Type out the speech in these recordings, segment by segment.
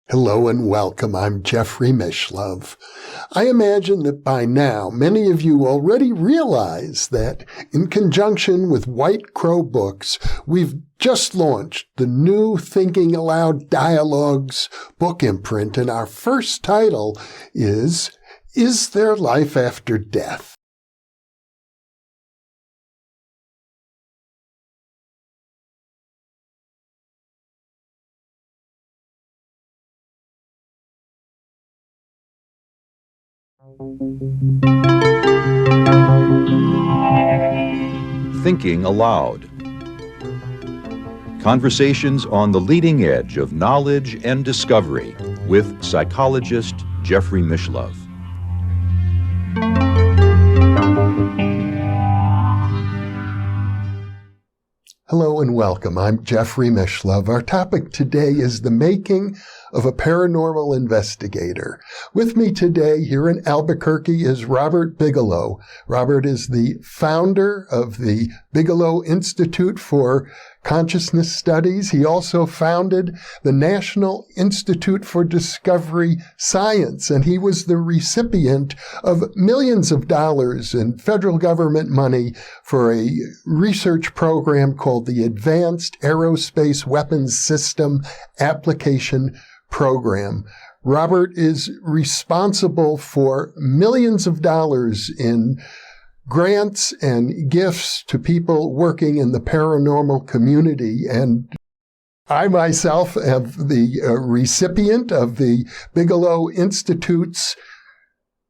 Hello and welcome. I'm Jeffrey Mishlove. I imagine that by now many of you already realize that in conjunction with White Crow Books, we've just launched the new Thinking Aloud Dialogues book imprint, and our first title is There Life After Death? Thinking Aloud. Conversations on the leading edge of knowledge and discovery with psychologist Jeffrey Mishlove. Hello and welcome. I'm Jeffrey Mishlove. Our topic today is the making of a paranormal investigator. With me today here in Albuquerque is Robert Bigelow. Robert is the founder of the Bigelow Institute for Consciousness Studies. He also founded the National Institute for Discovery Science, and he was the recipient of millions of dollars in federal government money for a research program called the Advanced Aerospace Weapons System Application Program. Robert is responsible for millions of dollars in grants and gifts to people working in the paranormal community. And I myself am the recipient of the Bigelow Institute's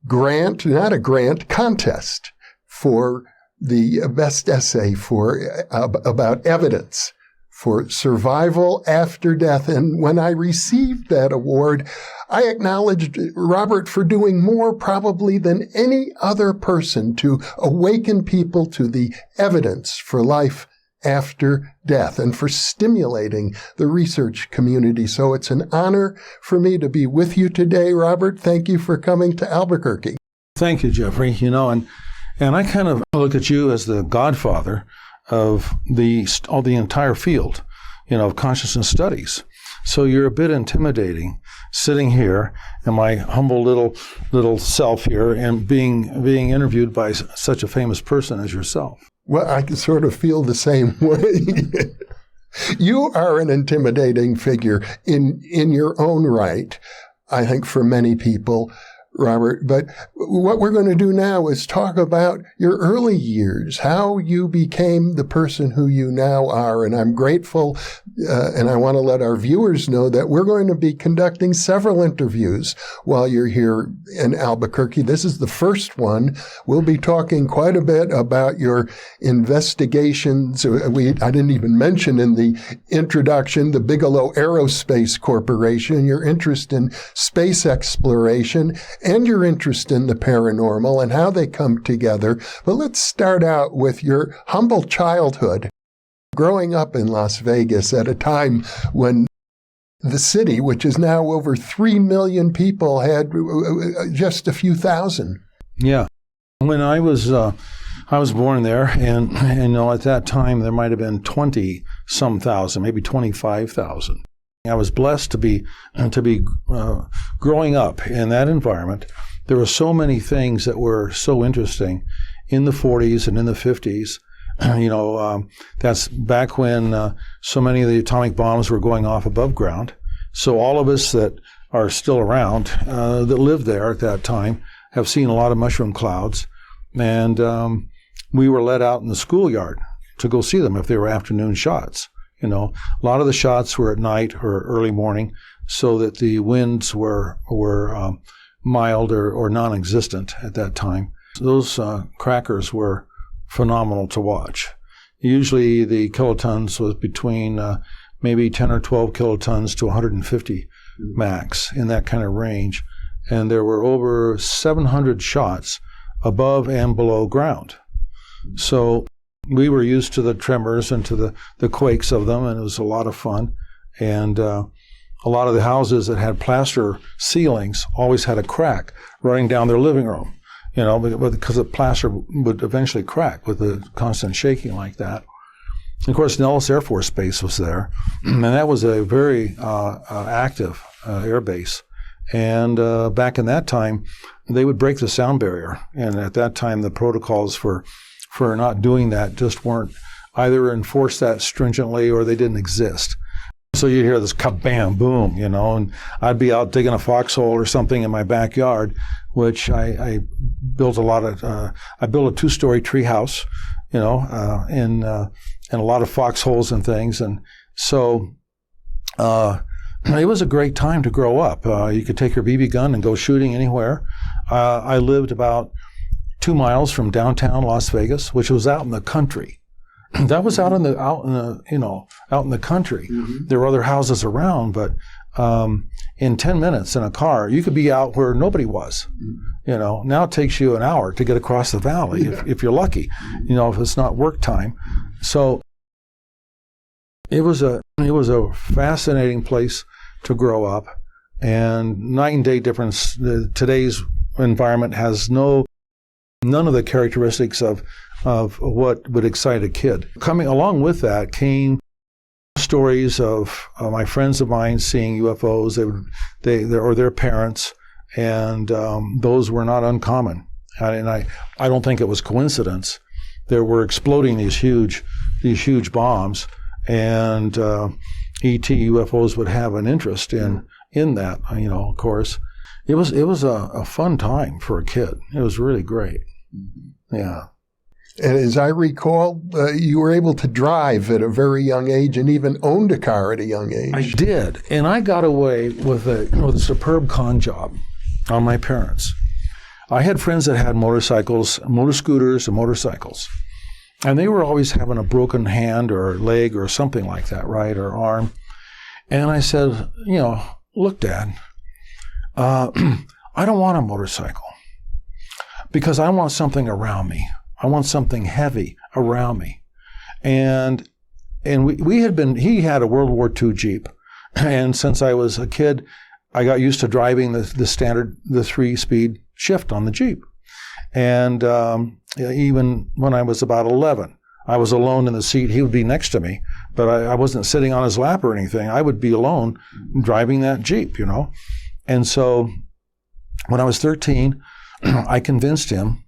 contest for the best essay about evidence for survival after death. And when I received that award, I acknowledged Robert for doing more probably than any other person to awaken people to the evidence for life after death and for stimulating the research community. So it's an honor for me to be with you today, Robert. Thank you for coming to Albuquerque. Thank you, Jeffrey. And I kind of look at you as the godfather of the entire field, of consciousness studies. So you're a bit intimidating sitting here in my humble little self here and being interviewed by such a famous person as yourself. Well, I can sort of feel the same way. You are an intimidating figure in your own right, I think, for many people, Robert. But what we're going to do now is talk about your early years, how you became the person who you now are. And I'm grateful, and I want to let our viewers know that we're going to be conducting several interviews while you're here in Albuquerque. This is the first one. We'll be talking quite a bit about your investigations. I didn't even mention in the introduction the Bigelow Aerospace Corporation, your interest in space exploration, and your interest in the paranormal and how they come together. But let's start out with your humble childhood, growing up in Las Vegas at a time when the city, which is now over 3 million people, had just a few thousand. Yeah. When I was born there, and at that time there might have been 20-some thousand, maybe 25,000. I was blessed to be growing up in that environment. There were so many things that were so interesting in the 40s and in the 50s. That's back when so many of the atomic bombs were going off above ground. So all of us that are still around that lived there at that time have seen a lot of mushroom clouds, and we were let out in the schoolyard to go see them if they were afternoon shots. A lot of the shots were at night or early morning, so that the winds were mild or non-existent at that time. Those crackers were phenomenal to watch. Usually the kilotons was between maybe 10 or 12 kilotons to 150 max, in that kind of range. And there were over 700 shots above and below ground. So we were used to the tremors and to the quakes of them, and it was a lot of fun. And a lot of the houses that had plaster ceilings always had a crack running down their living room, because the plaster would eventually crack with the constant shaking like that. Of course, Nellis Air Force Base was there, and that was a very active air base. And back in that time, they would break the sound barrier. And at that time, the protocols for not doing that just weren't either enforced that stringently or they didn't exist. So you'd hear this kabam, boom, and I'd be out digging a foxhole or something in my backyard, which I built I built a 2-story tree house, and a lot of foxholes and things. And so it was a great time to grow up. You could take your BB gun and go shooting anywhere. I lived about 2 miles from downtown Las Vegas, which was out in the country. That was out in the country. Mm-hmm. There were other houses around, but in 10 minutes in a car, you could be out where nobody was. Mm-hmm. Now it takes you an hour to get across the valley if you're lucky. If it's not work time. So it was a fascinating place to grow up, and night and day difference. Today's environment has none of the characteristics of what would excite a kid. Coming along with that came stories of my friends of mine seeing UFOs, or their parents, and those were not uncommon. And I don't think it was coincidence. There were exploding these huge bombs, and ET UFOs would have an interest in that. Of course, it was a fun time for a kid. It was really great. Yeah. And as I recall, you were able to drive at a very young age and even owned a car at a young age. I did. And I got away with a superb con job on my parents. I had friends that had motorcycles, motor scooters, and motorcycles. And they were always having a broken hand or leg or something like that, right, or arm. And I said, look, Dad, I don't want a motorcycle because I want something around me. I want something heavy around me. And he had a World War II Jeep. And since I was a kid, I got used to driving the standard, the 3-speed shift on the Jeep. And even when I was about 11, I was alone in the seat. He would be next to me, but I wasn't sitting on his lap or anything. I would be alone driving that Jeep, And so when I was 13, I convinced him.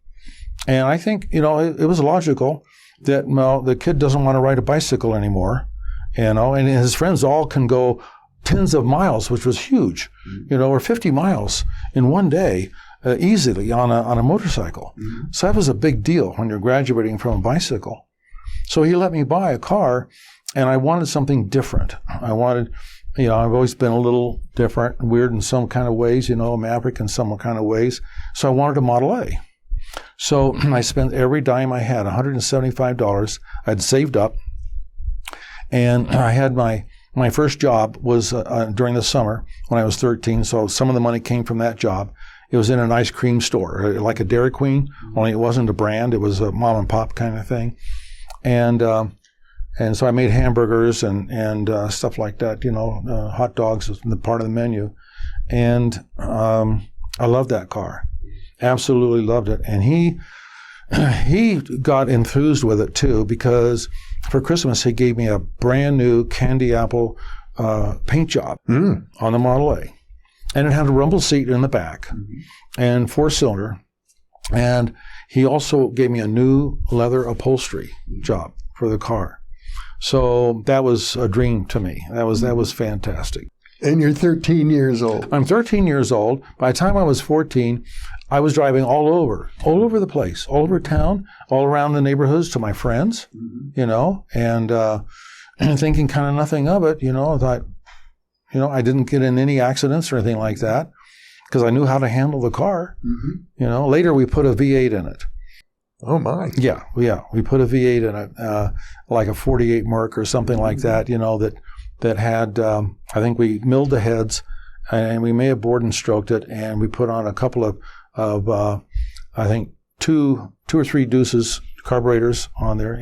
And I think, it was logical that, the kid doesn't want to ride a bicycle anymore, and his friends all can go tens of miles, which was huge, or 50 miles in one day easily on a motorcycle. Mm-hmm. So that was a big deal when you're graduating from a bicycle. So he let me buy a car, and I wanted something different. I wanted, I've always been a little different, weird in some kind of ways, maverick in some kind of ways. So I wanted a Model A. So I spent every dime I had, $175. I'd saved up, and I had my first job was during the summer when I was 13. So some of the money came from that job. It was in an ice cream store, like a Dairy Queen, only it wasn't a brand. It was a mom and pop kind of thing, and so I made hamburgers and stuff like that. Hot dogs was part of the menu, and I loved that car. Absolutely loved it. And he got enthused with it too, because for Christmas he gave me a brand new candy apple paint job on the Model A. And it had a rumble seat in the back and 4-cylinder. And he also gave me a new leather upholstery job for the car. So that was a dream to me. That was fantastic. And you're 13 years old. I'm 13 years old. By the time I was 14, I was driving all over the place, all over town, all around the neighborhoods to my friends, and thinking kind of nothing of it, I thought, I didn't get in any accidents or anything like that because I knew how to handle the car. Mm-hmm. Later we put a V8 in it. Oh, my. Yeah. We put a V8 in it, like a 48 Merc or something like that, that had, I think we milled the heads, and we may have bored and stroked it, and we put on a couple of I think two or three Deuces carburetors on there,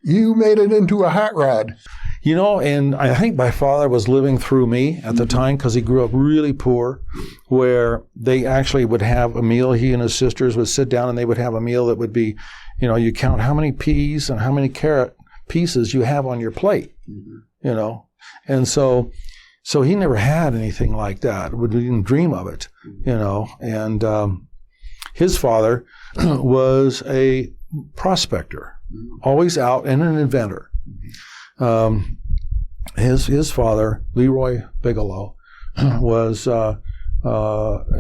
You made it into a hot rod. And I think my father was living through me at the time because he grew up really poor, where they actually would have a meal. He and his sisters would sit down and they would have a meal that would be, you count how many peas and how many carrot pieces you have on your plate, you know. And so he never had anything like that. We didn't dream of it, you know. And his father was a prospector, always out, and an inventor. His father, Leroy Bigelow, was an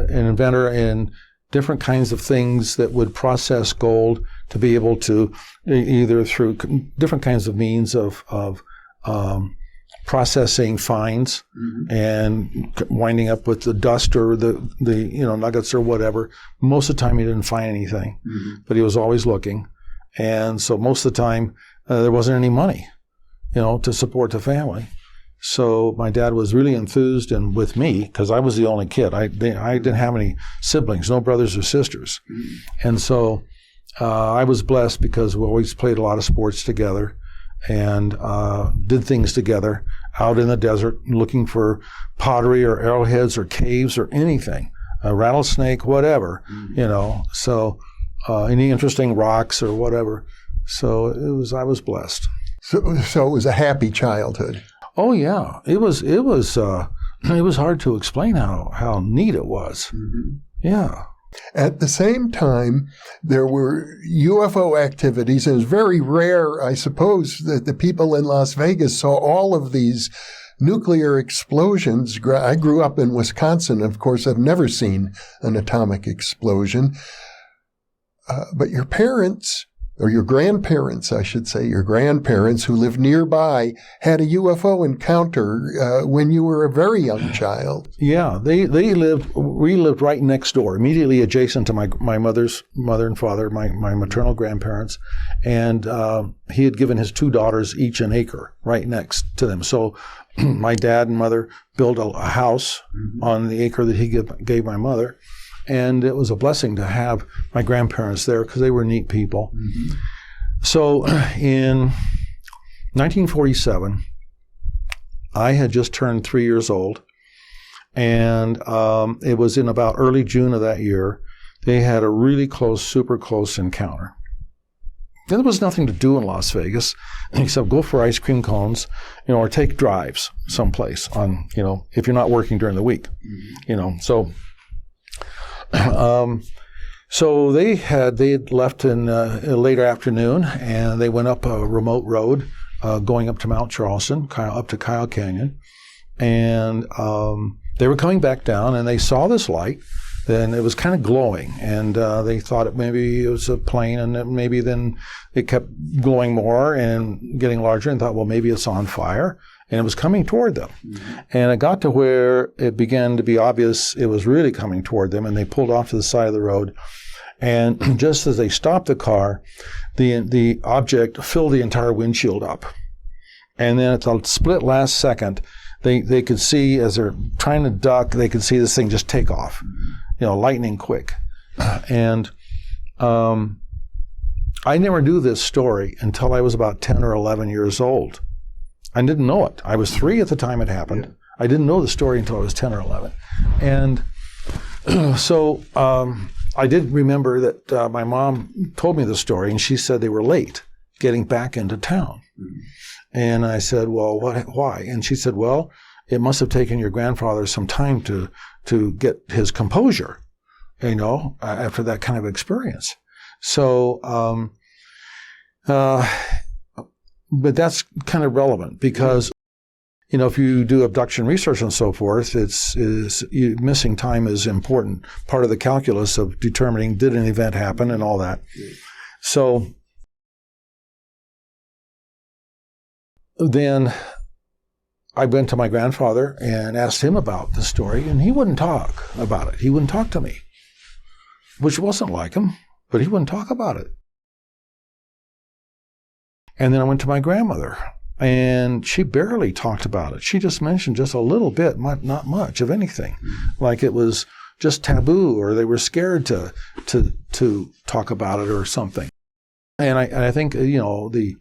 inventor in different kinds of things that would process gold to be able to, either through different kinds of means of processing fines and winding up with the dust or the nuggets or whatever. Most of the time he didn't find anything, but he was always looking. And so most of the time there wasn't any money, to support the family. So my dad was really enthused and with me, because I was the only kid. I didn't have any siblings, no brothers or sisters. And so I was blessed because we always played a lot of sports together and did things together out in the desert looking for pottery or arrowheads or caves or anything, a rattlesnake, whatever, so any interesting rocks or whatever. So I was blessed. So it was a happy childhood. Oh yeah, it was hard to explain how neat it was. Yeah. At the same time, there were UFO activities. It was very rare, I suppose, that the people in Las Vegas saw all of these nuclear explosions. I grew up in Wisconsin. Of course, I've never seen an atomic explosion. But your parents, or your grandparents, I should say, your grandparents who lived nearby had a UFO encounter when you were a very young child. Yeah, we lived right next door, immediately adjacent to my mother's mother and father, my maternal grandparents, and he had given his two daughters each an acre right next to them. So my dad and mother built a house on the acre that he gave my mother. And it was a blessing to have my grandparents there because they were neat people. So in 1947, I had just turned 3 years old. And it was in about early June of that year, they had a really close, super close encounter. And there was nothing to do in Las Vegas except go for ice cream cones, or take drives someplace on, if you're not working during the week, So they had left in a later afternoon, and they went up a remote road going up to Mount Charleston, up to Kyle Canyon, and they were coming back down, and they saw this light, and it was kind of glowing, and they thought maybe it was a plane, and maybe then it kept glowing more and getting larger, and thought, well, maybe it's on fire. And it was coming toward them. And it got to where it began to be obvious it was really coming toward them, and they pulled off to the side of the road. And just as they stopped the car, the object filled the entire windshield up. And then at the split last second, they could see, as they're trying to duck, they could see this thing just take off, lightning quick. And I never knew this story until I was about 10 or 11 years old. I didn't know it. I was 3 at the time it happened. Yeah. I didn't know the story until I was 10 or 11. And so I did remember that my mom told me the story, and she said they were late getting back into town. And I said, well, why? And she said, well, it must have taken your grandfather some time to get his composure, after that kind of experience. So, but that's kind of relevant because, if you do abduction research and so forth, missing time is important part of the calculus of determining did an event happen and all that. So then I went to my grandfather and asked him about the story, and he wouldn't talk about it. He wouldn't talk to me, which wasn't like him, but he wouldn't talk about it. And then I went to my grandmother, and she barely talked about it. She just mentioned just a little bit, not much of anything, like it was just taboo, or they were scared to talk about it or something. And I think the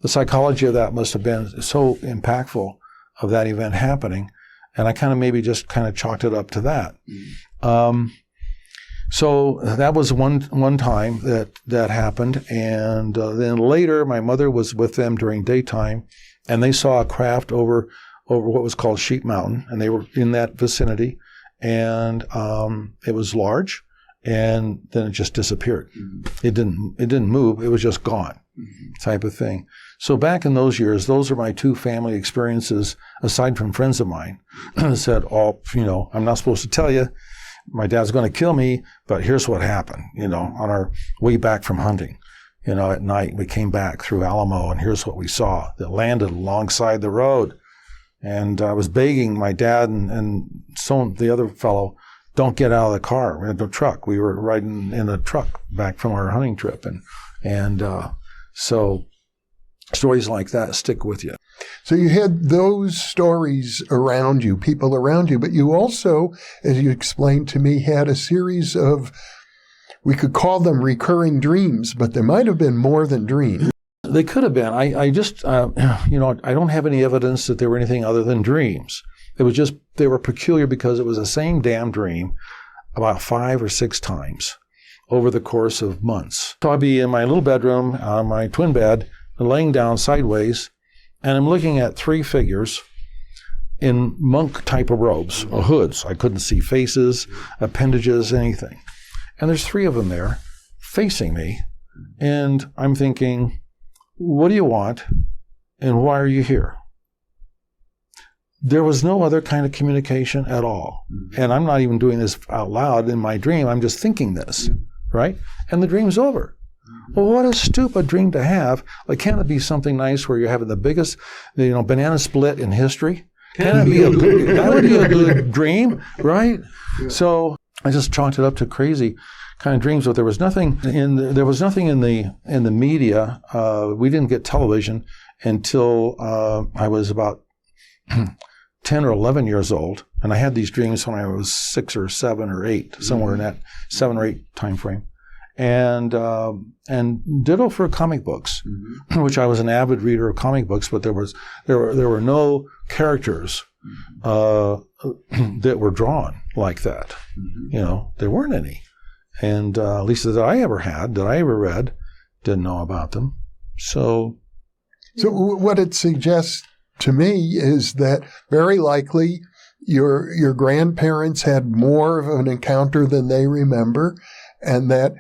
psychology of that must have been so impactful of that event happening, and I kind of maybe just kind of chalked it up to that. So that was one time that happened, and then later my mother was with them during daytime, and they saw a craft over what was called Sheep Mountain, and they were in that vicinity, and it was large, and then it just disappeared. It didn't move. It was just gone, type of thing. So back in those years, those are my two family experiences, aside from friends of mine, said, I'm not supposed to tell you. My dad's going to kill me, but here's what happened, on our way back from hunting. At night, we came back through Alamo, and here's what we saw that landed alongside the road. And I was begging my dad and the other fellow, don't get out of the car. We had no truck. We were riding in a truck back from our hunting trip. And so stories like that stick with you. So you had those stories around you, people around you, but you also, as you explained to me, had a series of, we could call them recurring dreams, but there might have been more than dreams. They could have been. I just, I don't have any evidence that they were anything other than dreams. It was just, they were peculiar because it was the same damn dream about 5 or 6 times over the course of months. So I'd be in my little bedroom on my twin bed, laying down sideways, and I'm looking at 3 figures in monk type of robes, or hoods. I couldn't see faces, appendages, anything. And there's 3 of them there facing me. And I'm thinking, what do you want? And why are you here? There was no other kind of communication at all. And I'm not even doing this out loud in my dream. I'm just thinking this, right? And the dream's over. Well, what a stupid dream to have. Like, can't it be something nice where you're having the biggest, banana split in history? That would be a good dream, right? Yeah. So I just chalked it up to crazy kind of dreams, but there was nothing in the media. We didn't get television until I was about 10 or 11 years old, and I had these dreams when I was 6 or 7 or 8, somewhere in that 7 or 8 time frame. And ditto for comic books, which I was an avid reader of comic books, but there were no characters that were drawn like that. There weren't any, and at least that I ever read, didn't know about them. So what it suggests to me is that very likely your grandparents had more of an encounter than they remember, and that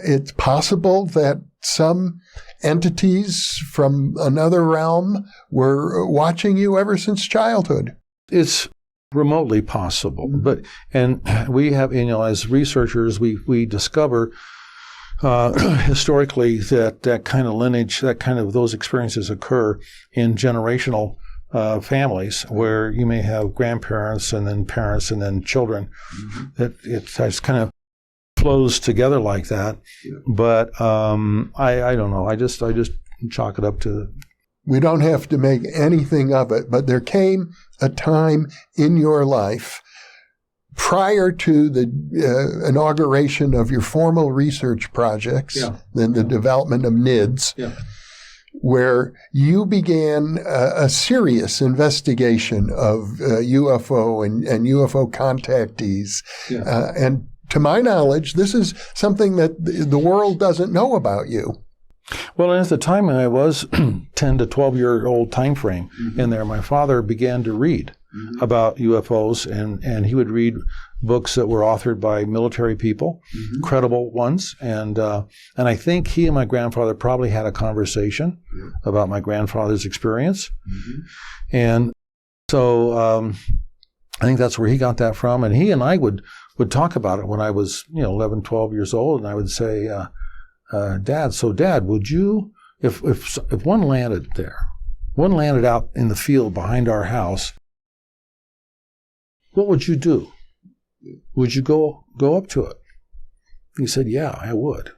it's possible that some entities from another realm were watching you ever since childhood. It's remotely possible, and we have, as researchers, we discover historically that kind of lineage, those experiences occur in generational families where you may have grandparents and then parents and then children. That it's kind of flows together like that. But I don't know. I just chalk it up to. We don't have to make anything of it, but there came a time in your life prior to the inauguration of your formal research projects, then the development of NIDS, where you began a serious investigation of UFO and UFO contactees. And to my knowledge, this is something that the world doesn't know about you. Well, at the time I was 10 to 12-year-old time frame in there, my father began to read about UFOs, and he would read books that were authored by military people, credible ones, and I think he and my grandfather probably had a conversation about my grandfather's experience, and so I think that's where he got that from, and he and I would talk about it when I was 11, 12 years old, and I would say, Dad, would you, if one landed there, one landed out in the field behind our house, what would you do? Would you go up to it? He said, yeah, I would.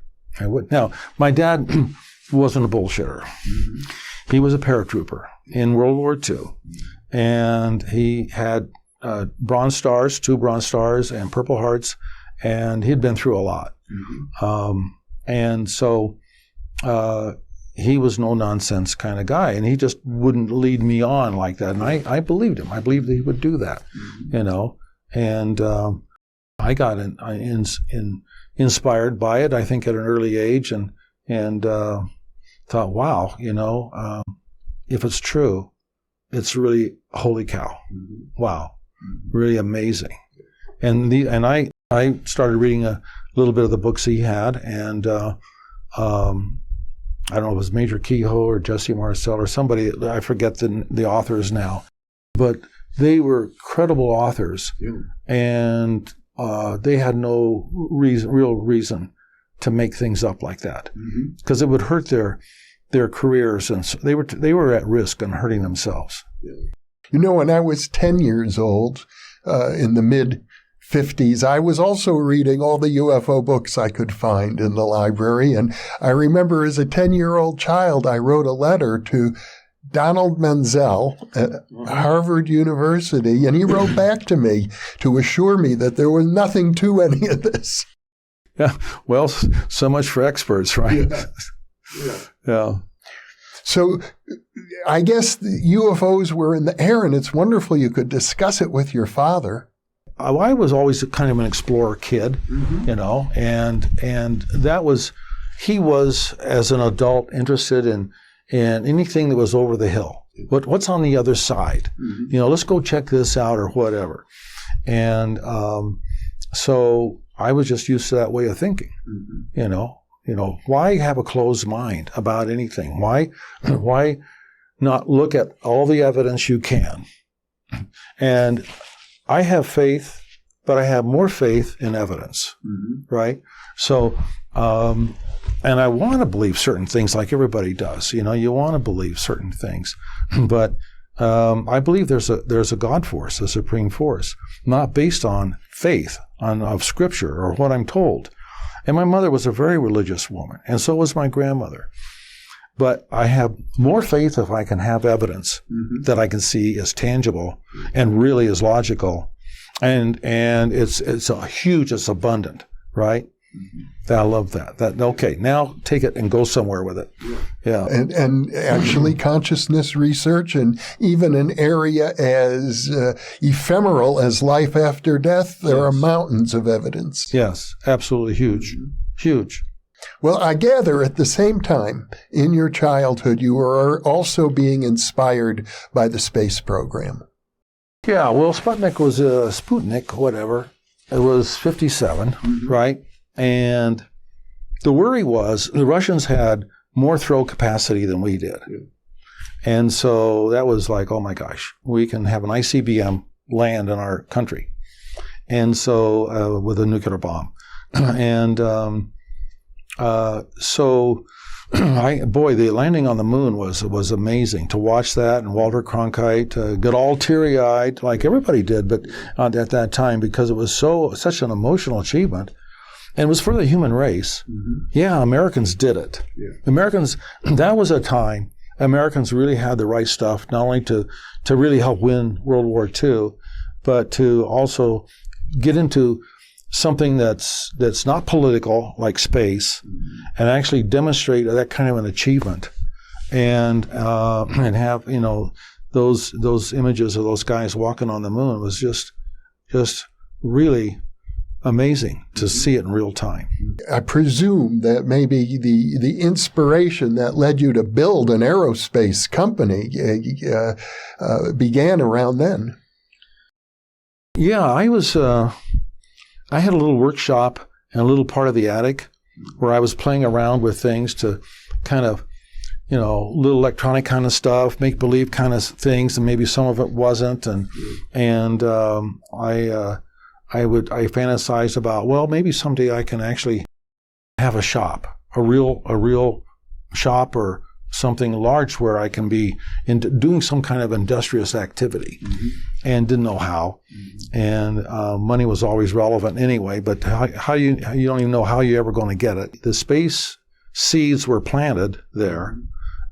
Now, my dad wasn't a bullshitter. He was a paratrooper in World War II, and he had Bronze Stars, 2 Bronze Stars, and Purple Hearts, and he'd been through a lot. And so he was no nonsense kind of guy, and he just wouldn't lead me on like that. And I believed him. I believed that he would do that, And I got inspired by it, I think, at an early age, and thought, wow, if it's true, it's really, holy cow, wow, really amazing. And I started reading a little bit of the books he had, and I don't know if it was Major Kehoe or Jesse Marcel or somebody, I forget the authors now, but they were credible authors, and they had no real reason to make things up like that, because it would hurt their careers, and so they were at risk and hurting themselves. When I was 10 years old, in the mid-50s, I was also reading all the UFO books I could find in the library. And I remember as a 10-year-old child, I wrote a letter to Donald Menzel at Harvard University, and he wrote back to me to assure me that there was nothing to any of this. Yeah, well, so much for experts, right? Yeah. So I guess the UFOs were in the air, and it's wonderful you could discuss it with your father. I was always kind of an explorer kid, and that was, he was, as an adult, interested in anything that was over the hill. What's on the other side? Let's go check this out or whatever. And so I was just used to that way of thinking, why have a closed mind about anything? Why not look at all the evidence you can? And I have faith, but I have more faith in evidence, right? So, and I want to believe certain things like everybody does. You want to believe certain things, but I believe there's a God force, a supreme force, not based on faith of Scripture or what I'm told. And my mother was a very religious woman, and so was my grandmother. But I have more faith if I can have evidence that I can see as tangible and really is logical, and it's abundant, right? I love that. Okay, now take it and go somewhere with it. Yeah. And actually consciousness research, and even an area as ephemeral as life after death, there are mountains of evidence. Yes, absolutely huge. Huge. Well, I gather at the same time, in your childhood, you were also being inspired by the space program. Yeah, well, Sputnik was Sputnik, whatever. It was 57, right? And the worry was the Russians had more throw capacity than we did. And so that was like, oh my gosh, we can have an ICBM land in our country. And so, with a nuclear bomb. And so, the landing on the moon was amazing to watch that, and Walter Cronkite got all teary-eyed, like everybody did, but at that time, because it was such an emotional achievement, and it was for the human race. Yeah, Americans did it. Americans, that was a time Americans really had the right stuff, not only to really help win World War II, but to also get into something that's not political, like space, and actually demonstrate that kind of an achievement, and have those images of those guys walking on the moon was just really amazing to see it in real time. I presume that maybe the inspiration that led you to build an aerospace company began around then. Yeah, I had a little workshop in a little part of the attic where I was playing around with things to kind of, little electronic kind of stuff, make believe kind of things, and maybe some of it wasn't. And I fantasized about, well, maybe someday I can actually have a shop, a real shop or something large where I can be doing some kind of industrious activity, and didn't know how. And money was always relevant anyway, but how you don't even know how you're ever going to get it. The space seeds were planted there,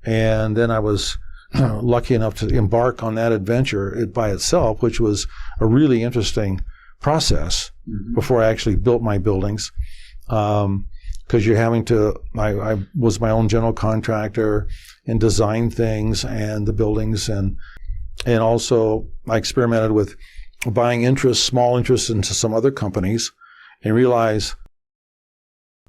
and then I was lucky enough to embark on that adventure by itself, which was a really interesting process before I actually built my buildings. Because you're having to, I was my own general contractor and designed things and the buildings, and also I experimented with buying small interests into some other companies and realize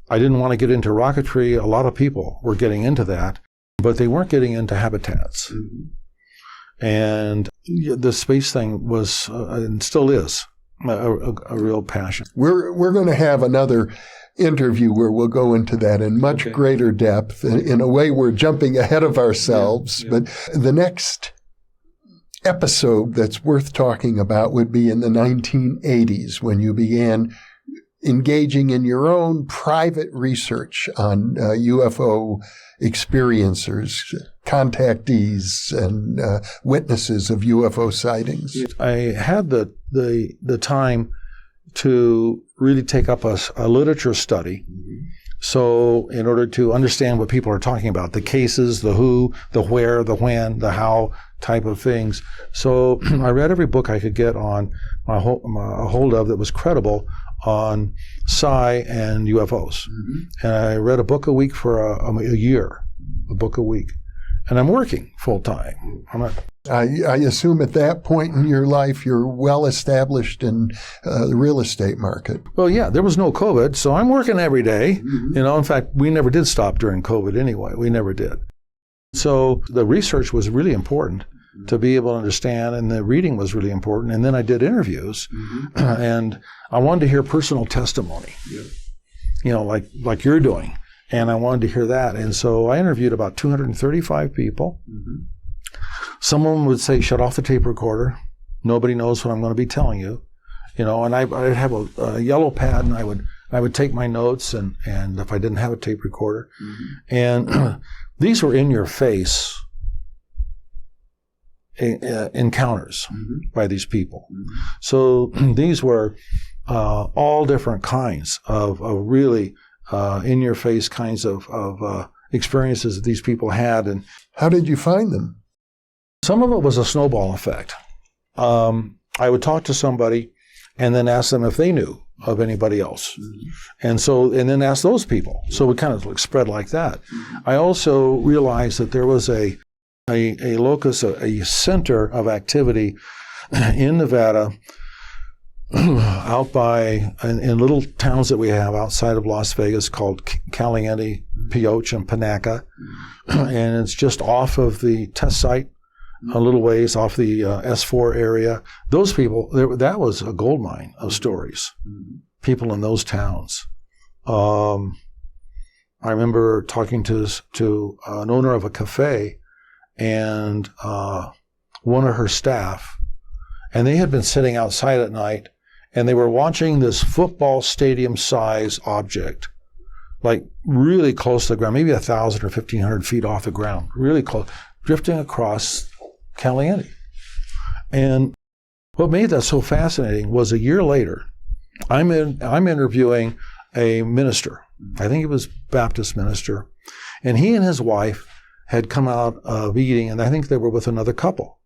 I didn't want to get into rocketry. A lot of people were getting into that, but they weren't getting into habitats. Mm-hmm. And the space thing was, and still is, a real passion. We're going to have another interview where we'll go into that in much greater depth. In a way, we're jumping ahead of ourselves. Yeah. But the next episode that's worth talking about would be in the 1980s, when you began engaging in your own private research on UFO experiencers, contactees, and witnesses of UFO sightings. I had the time to really take up a literature study. Mm-hmm. So in order to understand what people are talking about, the cases, the who, the where, the when, the how type of things. So I read every book I could get on a hold of that was credible on Psi and UFOs. Mm-hmm. And I read a book a week for a year, a book a week. And I'm working full time. I assume at that point in your life, you're well established in the real estate market. Well, yeah, there was no COVID, so I'm working every day. Mm-hmm. In fact, we never did stop during COVID anyway. We never did. So the research was really important to be able to understand, and the reading was really important. And then I did interviews, and I wanted to hear personal testimony, like you're doing. And I wanted to hear that. And so I interviewed about 235 people. Mm-hmm. Some of them would say, shut off the tape recorder. Nobody knows what I'm going to be telling you. And I'd have a yellow pad, and I would take my notes, and if I didn't have a tape recorder. Mm-hmm. And these were in-your-face encounters by these people. Mm-hmm. So these were all different kinds of really in-your-face kinds of experiences that these people had. And how did you find them? Some of it was a snowball effect. I would talk to somebody and then ask them if they knew of anybody else. Mm-hmm. And then ask those people. So we kind of spread like that. Mm-hmm. I also realized that there was a locus, a center of activity in Nevada, out in little towns that we have outside of Las Vegas called Caliente, Pioche, and Panaca. And it's just off of the test site, a little ways off the S4 area. Those people, that was a gold mine of stories, people in those towns. I remember talking to an owner of a cafe and one of her staff, and they had been sitting outside at night, and they were watching this football stadium size object, like really close to the ground, maybe 1,000 or 1,500 feet off the ground, really close, drifting across Caliente. And what made that so fascinating was a year later, I'm interviewing a minister. I think he was Baptist minister, and he and his wife had come out of eating, and I think they were with another couple.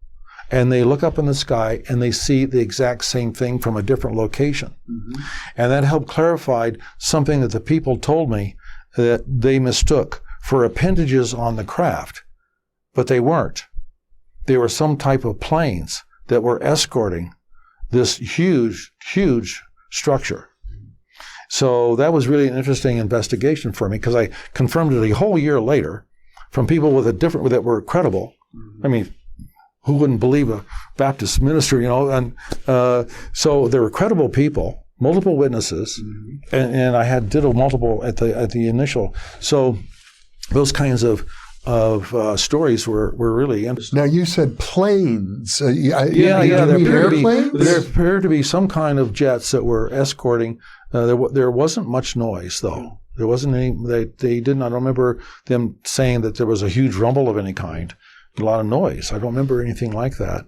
And they look up in the sky and they see the exact same thing from a different location. Mm-hmm. And that helped clarify something that the people told me that they mistook for appendages on the craft, but they weren't. They were some type of planes that were escorting this huge, huge structure. So that was really an interesting investigation for me, because I confirmed it a whole year later from people that were credible. Mm-hmm. I mean, who wouldn't believe a Baptist minister, And so there were credible people, multiple witnesses, mm-hmm. and I did a multiple at the initial. So those kinds of stories were really interesting. Now you said planes. Yeah. There appeared to be some kind of jets that were escorting. There wasn't much noise though. There wasn't any. They didn't. I don't remember them saying that there was a huge rumble of any kind. A lot of noise. I don't remember anything like that.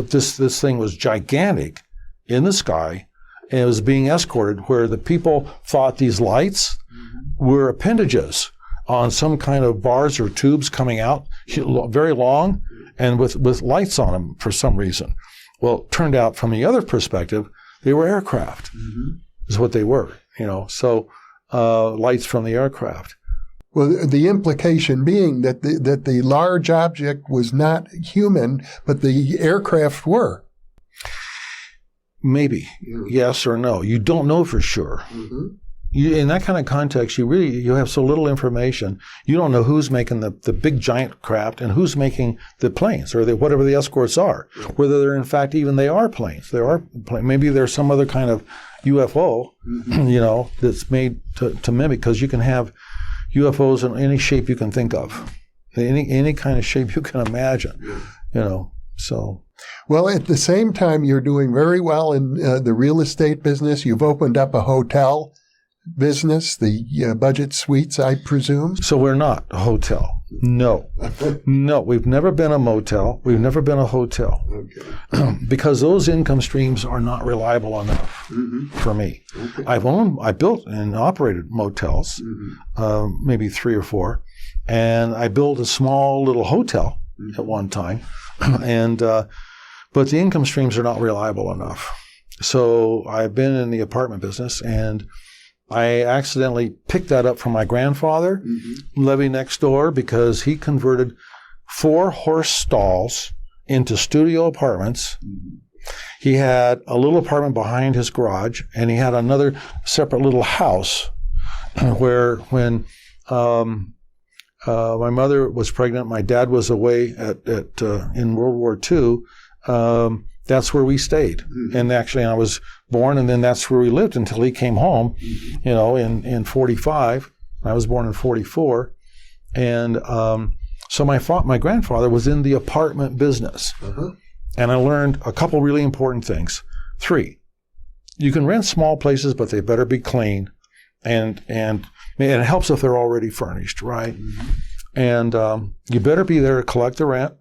This thing was gigantic in the sky, and it was being escorted where the people thought these lights were appendages on some kind of bars or tubes coming out, very long, and with lights on them for some reason. Well, it turned out from the other perspective, they were aircraft, is what they were, so lights from the aircraft. Well, the implication being that the large object was not human, but the aircraft were. maybe, yes or no. You don't know for sure. Mm-hmm. In that kind of context, you have so little information. You don't know who's making the big giant craft and who's making the planes or whatever the escorts are. Whether they're in fact even they are planes. Maybe there's some other kind of UFO, that's made to mimic, because you can have UFOs in any shape you can think of, any kind of shape you can imagine. So. Well, at the same time, you're doing very well in the real estate business. You've opened up a hotel business, the budget suites, I presume. So we're not a hotel. No. No, we've never been a motel. We've never been a hotel. Okay. Because those income streams are not reliable enough for me. Okay. I built and operated motels, maybe 3 or 4, and I built a small little hotel at one time, and but the income streams are not reliable enough. So I've been in the apartment business, and I accidentally picked that up from my grandfather, living next door, because he converted 4 horse stalls into studio apartments. He had a little apartment behind his garage, and he had another separate little house where when my mother was pregnant, my dad was away in World War II. That's where we stayed. And actually I was born, and then that's where we lived until he came home, in 45. I was born in 44. And so my grandfather was in the apartment business. And I learned a couple really important things. 3, you can rent small places, but they better be clean. And it helps if they're already furnished, right? And you better be there to collect the rent.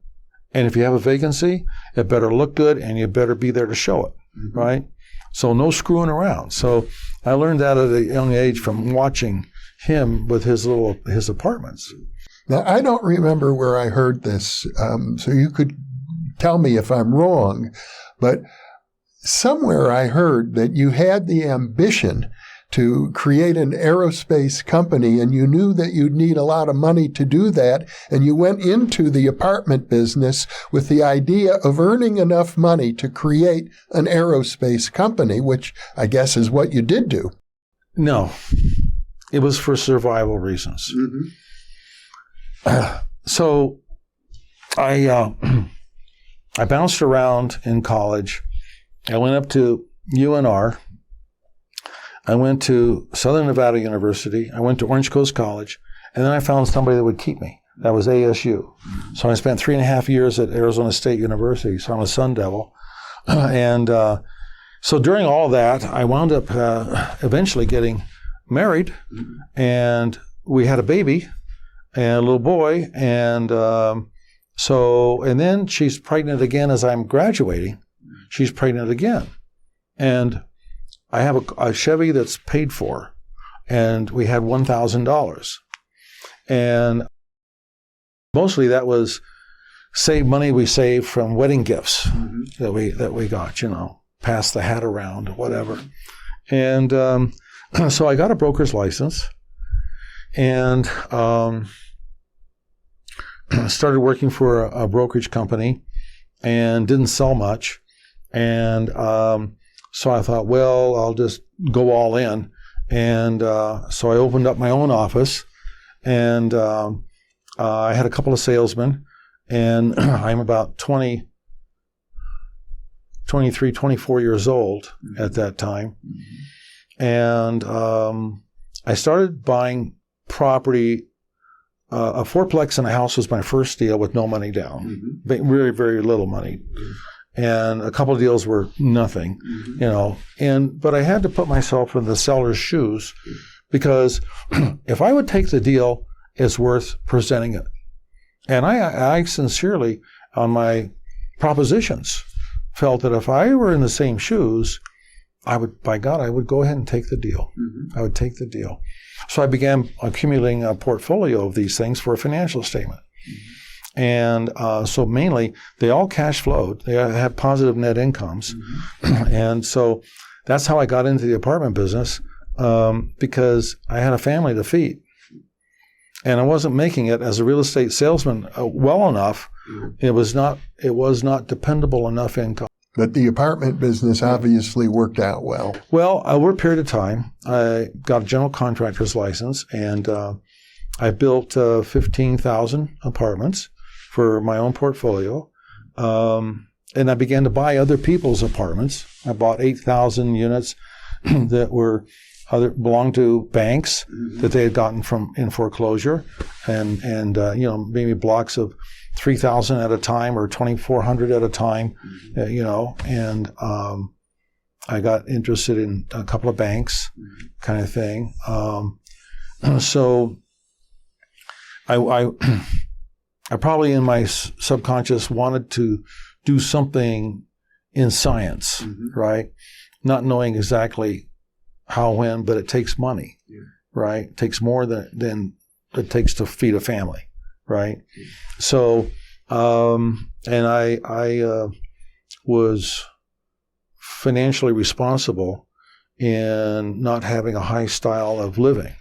And if you have a vacancy, it better look good, and you better be there to show it, right? So no screwing around. So I learned that at a young age from watching him with his apartments. Now, I don't remember where I heard this, so you could tell me if I'm wrong, but somewhere I heard that you had the ambition to create an aerospace company, and you knew that you'd need a lot of money to do that, and you went into the apartment business with the idea of earning enough money to create an aerospace company, which I guess is what you did do. No, it was for survival reasons. So I bounced around in college. I went up to UNR. I went to Southern Nevada University. I went to Orange Coast College. And then I found somebody that would keep me. That was ASU. So I spent 3.5 years at Arizona State University. So I'm a Sun Devil. And so during all that, I wound up eventually getting married. And we had a baby and a little boy. And and then she's pregnant again as I'm graduating. She's pregnant again. And I have a Chevy that's paid for, and we had $1,000. And mostly that was money we saved from wedding gifts that we got, pass the hat around, whatever. And so I got a broker's license, and started working for a brokerage company, and didn't sell much. And so I thought, well, I'll just go all in. And so I opened up my own office, and I had a couple of salesmen, and I'm about 23, 24 years old at that time. And I started buying property. A fourplex and a house was my first deal with no money down, very, very little money. And a couple of deals were nothing, but I had to put myself in the seller's shoes, because if I would take the deal, it's worth presenting it. And I sincerely, on my propositions, felt that if I were in the same shoes, I would go ahead and take the deal. I would take the deal. So I began accumulating a portfolio of these things for a financial statement. And so mainly, they all cash flowed. They had positive net incomes. And so that's how I got into the apartment business, because I had a family to feed. And I wasn't making it as a real estate salesman well enough. It was not dependable enough income. But the apartment business obviously worked out well. Well, over a period of time, I got a general contractor's license, and I built 15,000 apartments for my own portfolio. And I began to buy other people's apartments. I bought 8,000 units that belonged to banks that they had gotten from in foreclosure, and maybe blocks of 3,000 at a time or 2,400 at a time, and I got interested in a couple of banks, kind of thing. So I probably in my subconscious wanted to do something in science, right? Not knowing exactly how, when, but it takes money, right? It takes more than it takes to feed a family, right? So, and I was financially responsible in not having a high style of living.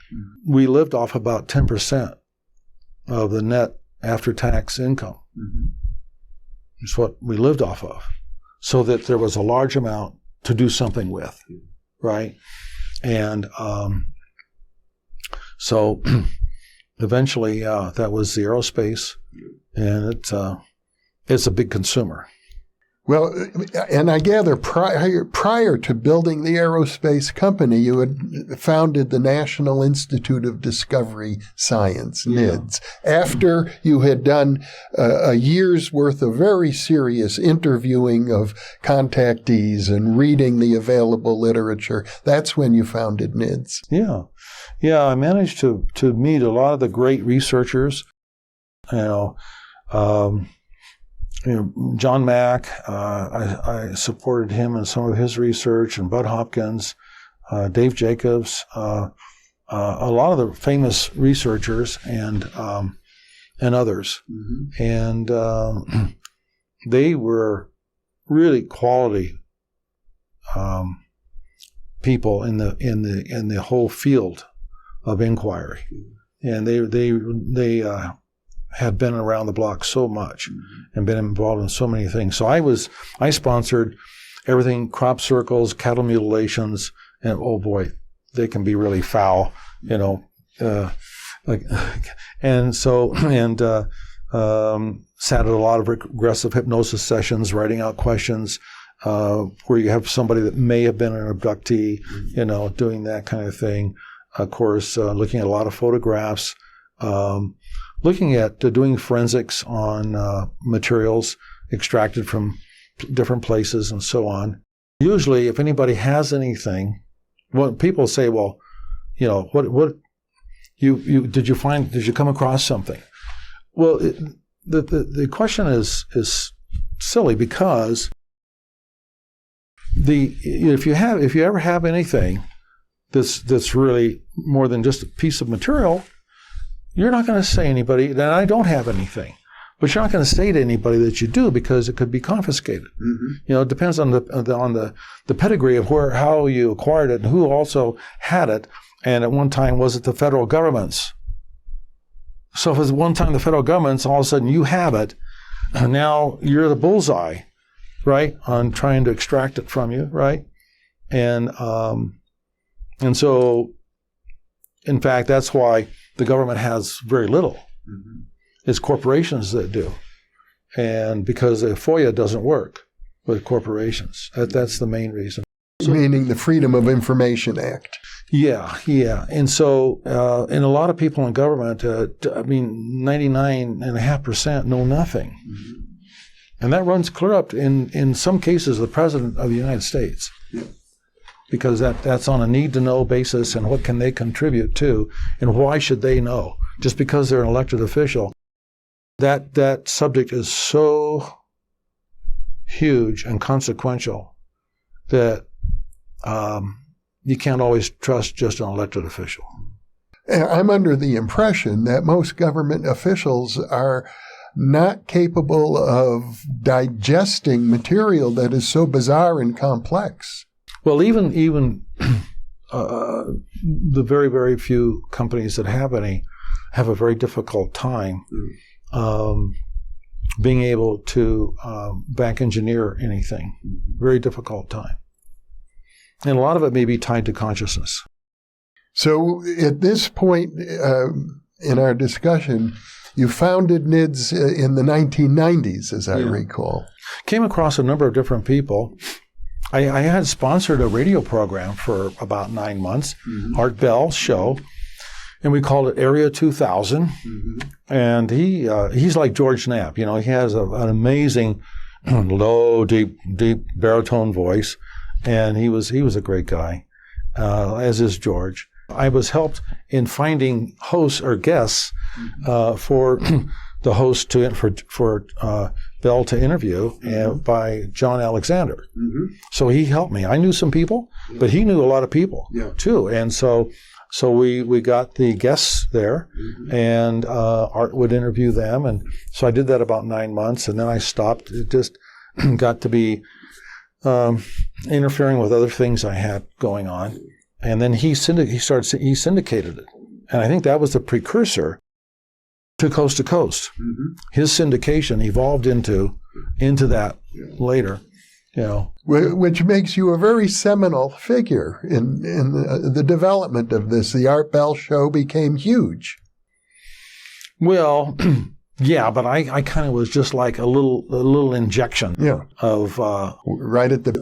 We lived off about 10% of the net after-tax income. It's what we lived off of, so that there was a large amount to do something with, right? And so eventually that was the aerospace, and it's a big consumer. Well, and I gather prior to building the aerospace company, you had founded the National Institute of Discovery Science, NIDS, after you had done a year's worth of very serious interviewing of contactees and reading the available literature. That's when you founded NIDS. Yeah, I managed to meet a lot of the great researchers, John Mack, I supported him in some of his research, and Bud Hopkins, Dave Jacobs, a lot of the famous researchers and others, and they were really quality people in the whole field of inquiry, and they had been around the block so much and been involved in so many things. So I sponsored everything, crop circles, cattle mutilations, and oh boy, they can be really foul, sat at a lot of regressive hypnosis sessions, writing out questions, where you have somebody that may have been an abductee, doing that kind of thing. Of course, looking at a lot of photographs, looking at doing forensics on materials extracted from different places and so on. Usually, if anybody has anything, people say, well, what did you come across something? Well, the question is silly, because if you ever have anything that's really more than just a piece of material, you're not going to say anybody that I don't have anything, but you're not going to say to anybody that you do, because it could be confiscated. It depends on the pedigree of how you acquired it and who also had it. And at one time, was it the federal government's? So if it's one time the federal government's, all of a sudden you have it, and now you're the bullseye, right, on trying to extract it from you, right? And so, in fact, that's why the government has very little. It's corporations that do. And because the FOIA doesn't work with corporations. That's the main reason. Meaning the Freedom of Information Act. Yeah. And so, and a lot of people in government, 99.5% know nothing. And that runs clear up in some cases, the President of the United States. Because that's on a need-to-know basis, and what can they contribute to, and why should they know? Just because they're an elected official. That subject is so huge and consequential that you can't always trust just an elected official. I'm under the impression that most government officials are not capable of digesting material that is so bizarre and complex. Well, even the very, very few companies that have a very difficult time being able to back engineer anything. Very difficult time. And a lot of it may be tied to consciousness. So at this point in our discussion, you founded NIDS in the 1990s, as I recall. Came across a number of different people. I had sponsored a radio program for about 9 months, Art Bell's show, and we called it Area 2000. And he's like George Knapp. You know, he has an amazing low, deep baritone voice, and he was a great guy, as is George. I was helped in finding hosts or guests for the host for Bell to interview by John Alexander. So he helped me. I knew some people, but he knew a lot of people too. And so we got the guests there, and Art would interview them. And so I did that about 9 months, and then I stopped. It just got to be interfering with other things I had going on. And then he syndicated it. And I think that was the precursor to Coast. His syndication evolved into that later, you know. Which makes you a very seminal figure in the development of this. The Art Bell show became huge. Well, yeah, but I kind of was just like a little injection of right at the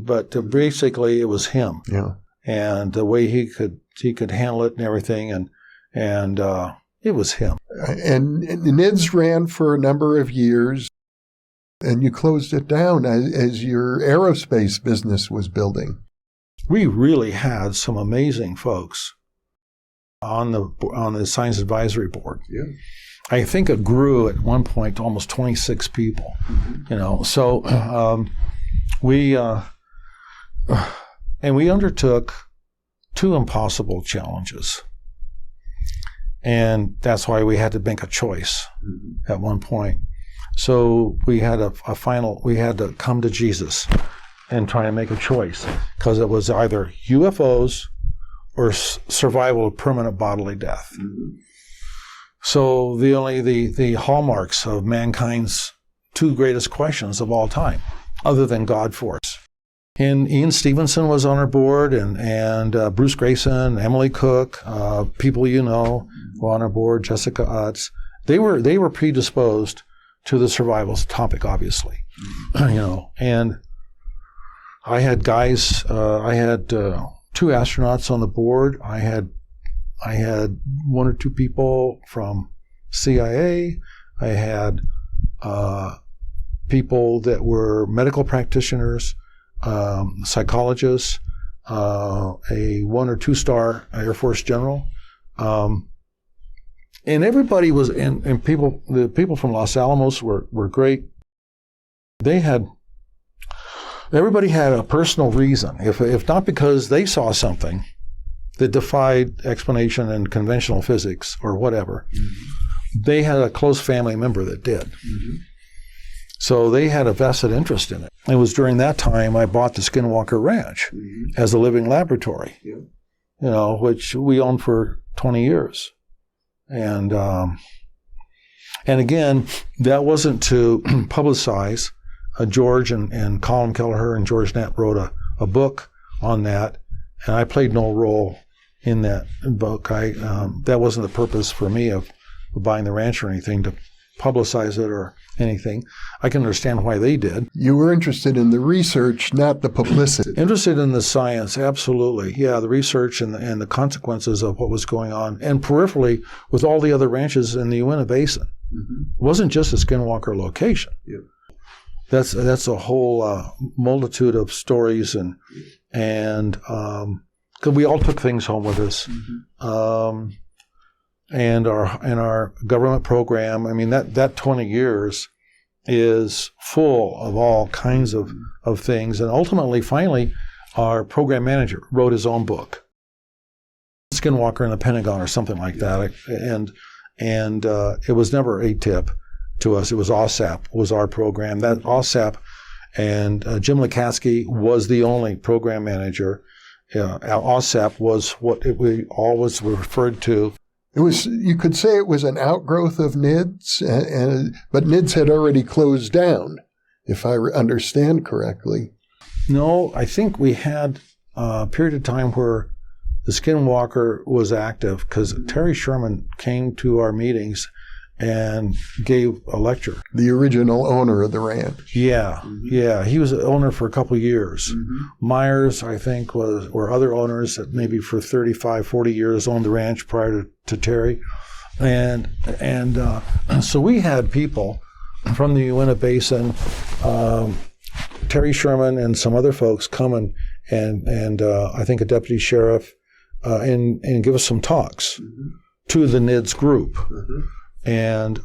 but basically it was him. And the way he could handle it and everything, and it was him. And NIDS ran for a number of years, and you closed it down as your aerospace business was building. We really had some amazing folks on the Science Advisory Board. I think it grew at one point to almost 26 people. You know, so we undertook 2 impossible challenges. And that's why we had to make a choice at one point. So we had we had to come to Jesus and try to make a choice, because it was either UFOs or survival of permanent bodily death. So the hallmarks of mankind's 2 greatest questions of all time, other than God force. And Ian Stevenson was on our board, and Bruce Grayson, Emily Cook, people you know were on our board, Jessica Utz. They were predisposed to the survival topic, obviously, you know. And I had guys. I had 2 astronauts on the board. I had 1 or 2 people from CIA. I had people that were medical practitioners, psychologists, a 1 or 2 star Air Force general, and everybody was and people. The people from Los Alamos were great. Everybody had a personal reason, if not because they saw something that defied explanation in conventional physics or whatever. They had a close family member that did. So they had a vested interest in it. It was during that time I bought the Skinwalker Ranch as a living laboratory, you know, which we owned for 20 years. And again, that wasn't to publicize. George and Colin Kelleher and George Knapp wrote a book on that, and I played no role in that book. That wasn't the purpose for me of buying the ranch or anything, to publicize it or anything. I can understand why they did. You were interested in the research, not the publicity. Interested in the science, absolutely. Yeah, the research and the consequences of what was going on, and peripherally with all the other ranches in the Uinta Basin. It wasn't just a Skinwalker location. That's a whole multitude of stories, and because we all took things home with us. And our government program, I mean, that 20 years is full of all kinds of things. And ultimately, finally, our program manager wrote his own book, Skinwalker in the Pentagon or something like that. And it was never ATIP to us. It was OSAP was our program. That OSAP, and Jim Lukatsky was the only program manager. OSAP was what we always referred to It was, you could say it was an outgrowth of NIDS, but NIDS had already closed down, if I understand correctly. No, I think we had a period of time where the Skinwalker was active because Terry Sherman came to our meetings and gave a lecture. The original owner of the ranch. Yeah, yeah. He was the owner for a couple of years. Myers, I think, or other owners that maybe for 35, 40 years owned the ranch prior to Terry. And so we had people from the Uinta Basin, Terry Sherman and some other folks come and I think a deputy sheriff, and give us some talks to the NIDS group. And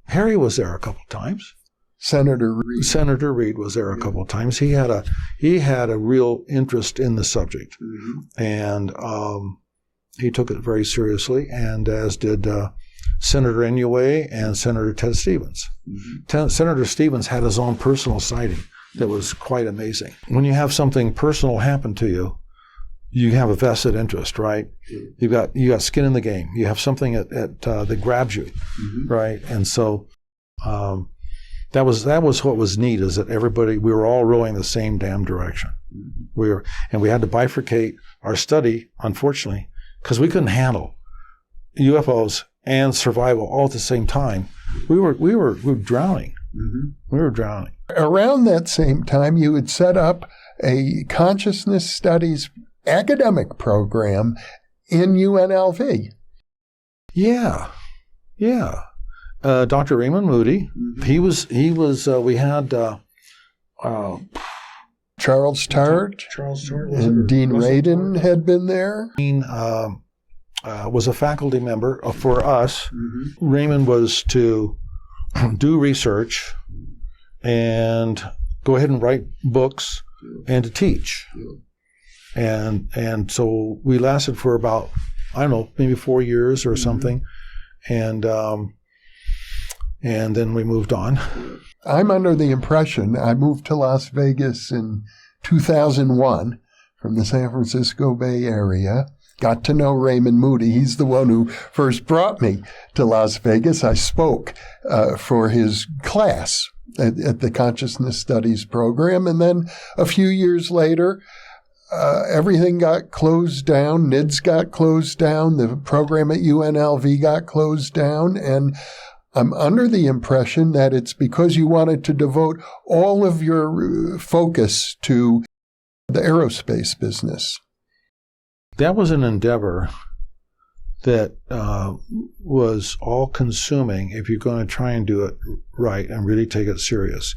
Harry was there a couple of times. Senator Reed was there a couple of times. He had a real interest in the subject, and he took it very seriously, and as did Senator Inouye and Senator Ted Stevens. Senator Stevens had his own personal sighting that was quite amazing. When you have something personal happen to you, you have a vested interest, right? You got skin in the game. You have something that grabs you, right? And so that was what was neat, is that we were all rowing the same damn direction. We had to bifurcate our study, unfortunately, because we couldn't handle UFOs and survival all at the same time. We were drowning. We were drowning. Around that same time, you had set up a consciousness studies academic program in UNLV. Yeah. Dr. Raymond Moody, he was, we had Charles Tart and Dean Radin had been there. Dean was a faculty member for us. Raymond was to do research and go ahead and write books and to teach. And so we lasted for about, I don't know, maybe 4 years or something. And then we moved on. I'm under the impression, I moved to Las Vegas in 2001 from the San Francisco Bay Area. Got to know Raymond Moody. He's the one who first brought me to Las Vegas. I spoke for his class at the Consciousness Studies program. And then a few years later, everything got closed down. NIDS got closed down. The program at UNLV got closed down. And I'm under the impression that it's because you wanted to devote all of your focus to the aerospace business. That was an endeavor that was all-consuming if you're going to try and do it right and really take it serious.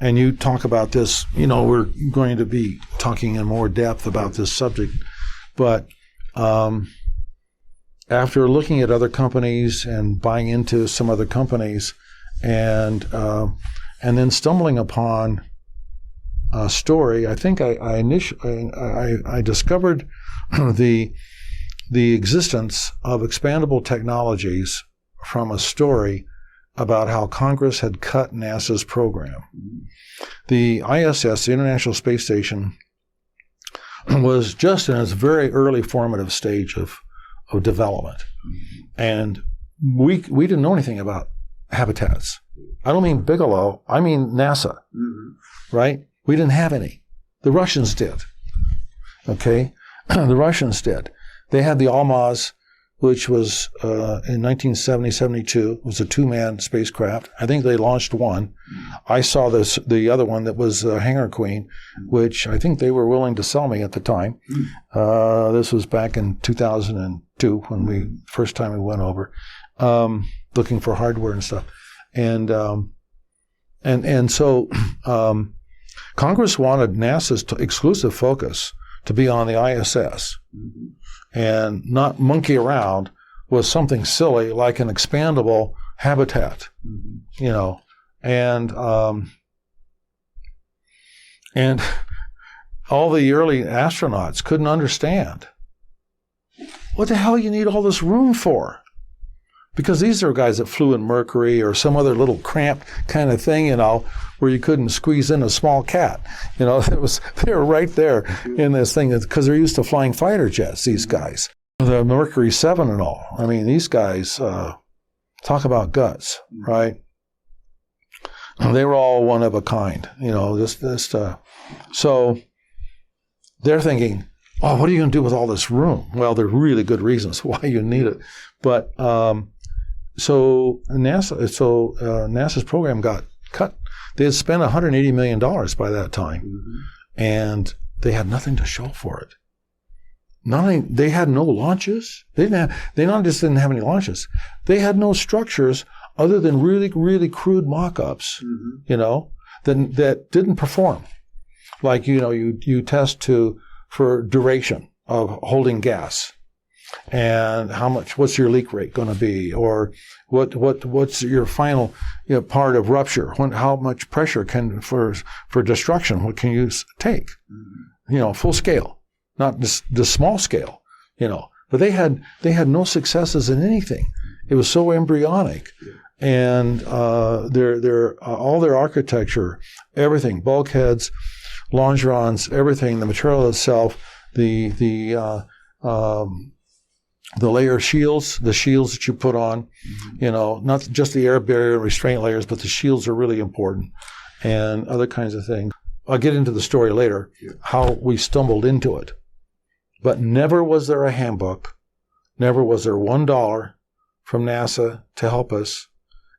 And you talk about this, we're going to be talking in more depth about this subject, but after looking at other companies and buying into some other companies, and then stumbling upon a story, I think I discovered the existence of expandable technologies from a story about how Congress had cut NASA's program. The ISS, the International Space Station, was just in its very early formative stage of development. And we didn't know anything about habitats. I don't mean Bigelow, I mean NASA, right? We didn't have any. The Russians did, okay? The Russians did. They had the Almaz, which was in 1970-72, was a two-man spacecraft. I think they launched one. I saw the other one that was Hangar Queen, which I think they were willing to sell me at the time. This was back in 2002 when first time we went over, looking for hardware and stuff. And so Congress wanted NASA's exclusive focus to be on the ISS. And not monkey around with something silly like an expandable habitat, and all the early astronauts couldn't understand what the hell you need all this room for, because these are guys that flew in Mercury or some other little cramped kind of thing, where you couldn't squeeze in a small cat. They were right there in this thing because they're used to flying fighter jets, these guys. The the Mercury 7 and all. I mean, these guys talk about guts, right? They were all one of a kind, So they're thinking, oh, what are you going to do with all this room? Well, there are really good reasons why you need it. But NASA's program got cut. They had spent $180 million by that time, and they had nothing to show for it. They had no launches. They not just didn't have any launches. They had no structures other than really, really crude mock-ups, that didn't perform. Like, you test for duration of holding gas, and what's your leak rate going to be, or what's your final part of rupture? How much pressure for destruction? What can you take? Full scale, not the small scale. But they had no successes in anything. It was so embryonic, and all their architecture, everything, bulkheads, longerons, everything, the material itself, the layer shields, the shields that you put on, not just the air barrier restraint layers, but the shields are really important, and other kinds of things. I'll get into the story later, how we stumbled into it. But never was there a handbook, never was there $1 from NASA to help us.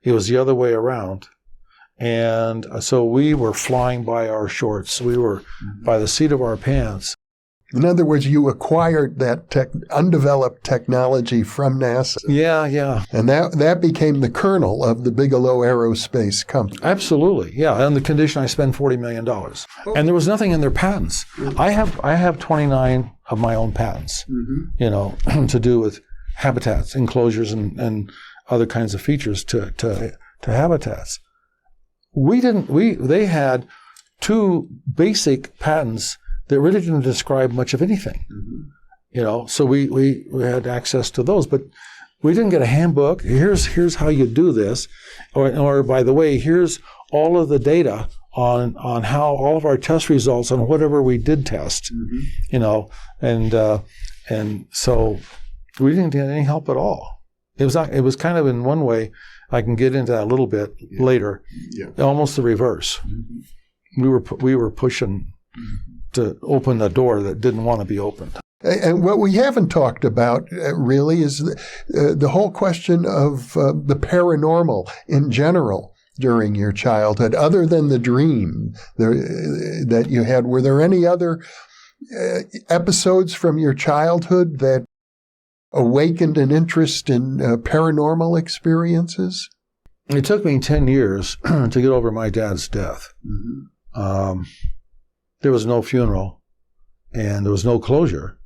It was the other way around. And so we were flying by our shorts. We were by the seat of our pants. In other words, you acquired that undeveloped technology from NASA. Yeah. And that became the kernel of the Bigelow Aerospace company. Absolutely, yeah. On the condition I spend $40 million. And there was nothing in their patents. I have 29 of my own patents, to do with habitats, enclosures, and other kinds of features to habitats. They had 2 basic patents that really didn't describe much of anything, So we had access to those, but we didn't get a handbook. Here's how you do this, or by the way, here's all of the data on how all of our test results on whatever we did test, and so we didn't get any help at all. It was kind of, in one way, I can get into that a little bit later. Almost the reverse. We were pushing to open the door that didn't want to be opened. And what we haven't talked about really is the whole question of the paranormal in general during your childhood, other than the dream that you had. Were there any other episodes from your childhood that awakened an interest in paranormal experiences? It took me 10 years to get over my dad's death. There was no funeral, and there was no closure,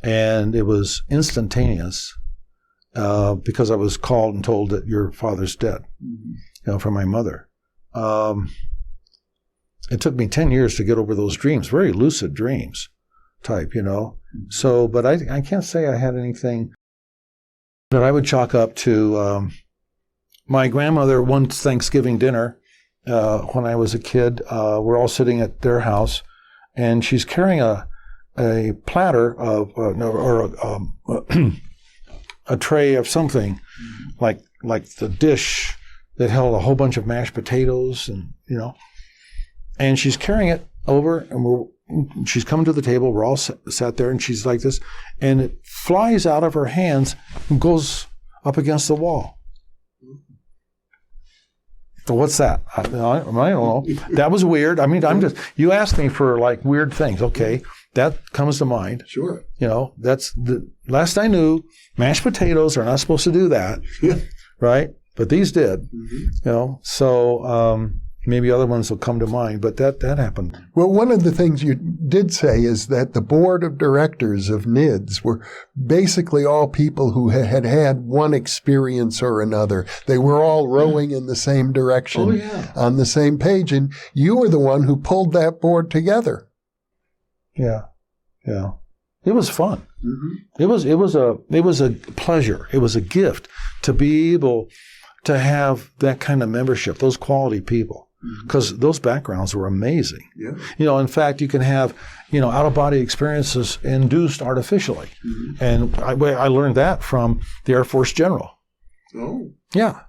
and it was instantaneous because I was called and told that your father's dead, from my mother. It took me 10 years to get over those dreams, very lucid dreams type, So, but I can't say I had anything that I would chalk up to. My grandmother, one Thanksgiving dinner, when I was a kid, we're all sitting at their house, and she's carrying a platter of, a tray of something, like the dish that held a whole bunch of mashed potatoes, and she's carrying it over, and she's coming to the table. We're all sat there, and she's like this, and it flies out of her hands and goes up against the wall. So what's that? I don't know. That was weird. I mean, you asked me for weird things. Okay, that comes to mind. Sure. That's the last I knew. Mashed potatoes are not supposed to do that, right? But these did. So maybe other ones will come to mind, but that happened. Well, one of the things you did say is that the board of directors of NIDS were basically all people who had had one experience or another. They were all rowing in the same direction, on the same page, and you were the one who pulled that board together. Yeah. It was fun. It was a pleasure. It was a gift to be able to have that kind of membership, those quality people. because those backgrounds were amazing. Yeah. In fact, you can have, out-of-body experiences induced artificially. And I learned that from the Air Force general. Oh. Yeah.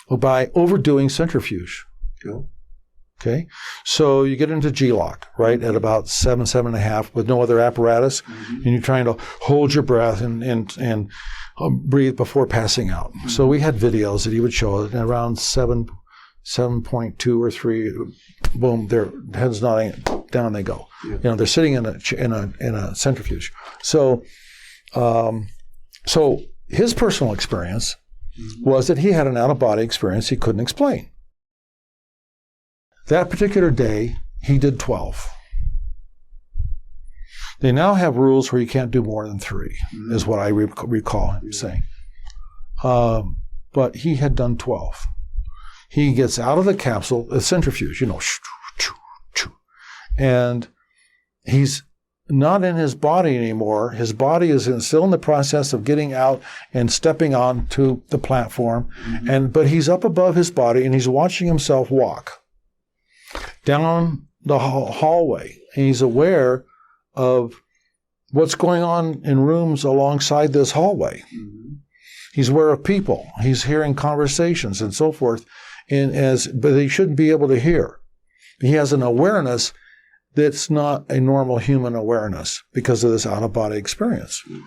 By overdoing centrifuge. Yeah. Okay. So you get into G-lock, right, at about 7.5 with no other apparatus, and you're trying to hold your breath and breathe before passing out. So we had videos that he would show at around 7.2 or 3, boom, their heads nodding, down they go. Yeah. They're sitting in a centrifuge. So his personal experience was that he had an out-of-body experience he couldn't explain. That particular day, he did 12. They now have rules where you can't do more than 3, is what I recall him saying. But he had done 12. He gets out of the capsule, a centrifuge, and he's not in his body anymore. His body is still in the process of getting out and stepping onto the platform, but he's up above his body and he's watching himself walk down the hallway. And he's aware of what's going on in rooms alongside this hallway. He's aware of people. He's hearing conversations and so forth, but he shouldn't be able to hear. He has an awareness that's not a normal human awareness because of this out-of-body experience. And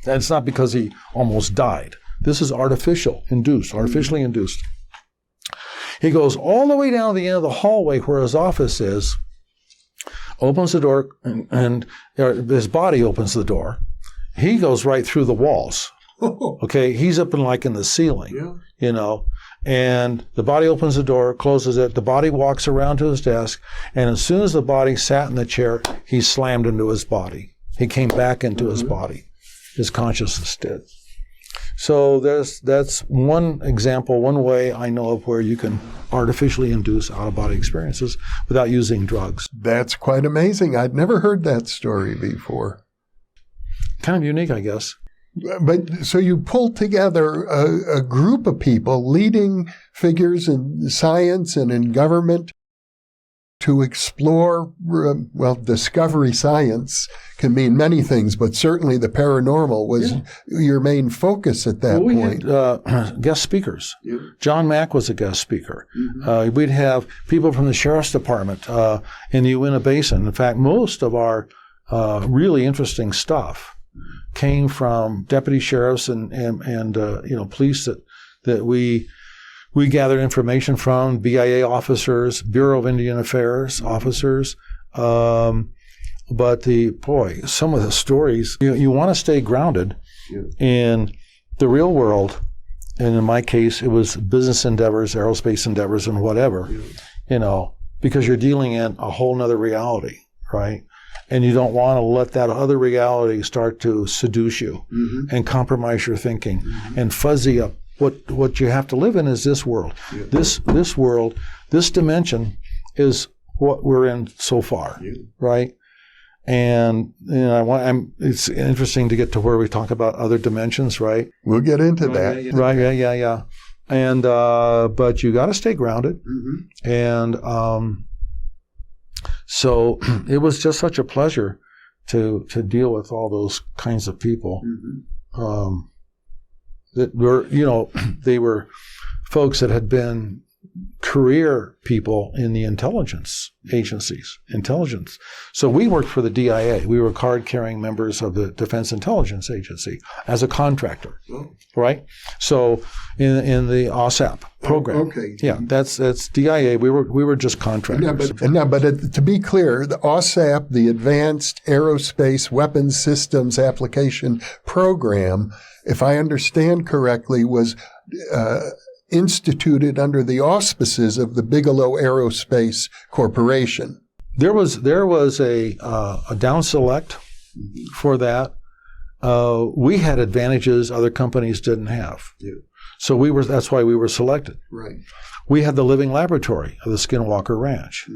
it's not because he almost died. This is artificially induced. He goes all the way down to the end of the hallway where his office is, opens the door, and his body opens the door. He goes right through the walls. Okay, he's up in the ceiling, and the body opens the door, closes it. The body walks around to his desk, and as soon as the body sat in the chair, he slammed into his body. He came back into his body. His consciousness did. So that's one example, one way I know of where you can artificially induce out-of-body experiences without using drugs. That's quite amazing. I'd never heard that story before. Kind of unique, I guess. But so you pulled together a group of people, leading figures in science and in government, to explore, discovery science can mean many things, but certainly the paranormal was your main focus at that point. Had, guest speakers. Yeah. John Mack was a guest speaker. We'd have people from the Sheriff's Department in the Uinta Basin. In fact, most of our really interesting stuff came from deputy sheriffs and police that we gathered information from, BIA officers, Bureau of Indian Affairs officers. But some of the stories, you want to stay grounded in the real world. And in my case, it was business endeavors, aerospace endeavors, and whatever, because you're dealing in a whole nother reality, right? And you don't want to let that other reality start to seduce you and compromise your thinking and fuzzy up. What you have to live in is this world. Yeah. This world, this dimension is what we're in so far, right? And it's interesting to get to where we talk about other dimensions, right? We'll get into that. Right, yeah. And but you got to stay grounded. And so it was just such a pleasure to deal with all those kinds of people. That were, they were folks that had been career people in the intelligence agencies, intelligence. So we worked for the DIA. We were card-carrying members of the Defense Intelligence Agency as a contractor, right? So in the OSAP program. Yeah, that's DIA. We were just contractors. But to be clear, the OSAP, the Advanced Aerospace Weapons Systems Application Program, if I understand correctly, was instituted under the auspices of the Bigelow Aerospace Corporation. There was a down select for that. We had advantages other companies didn't have. So that's why we were selected. Right. We had the living laboratory of the Skinwalker Ranch.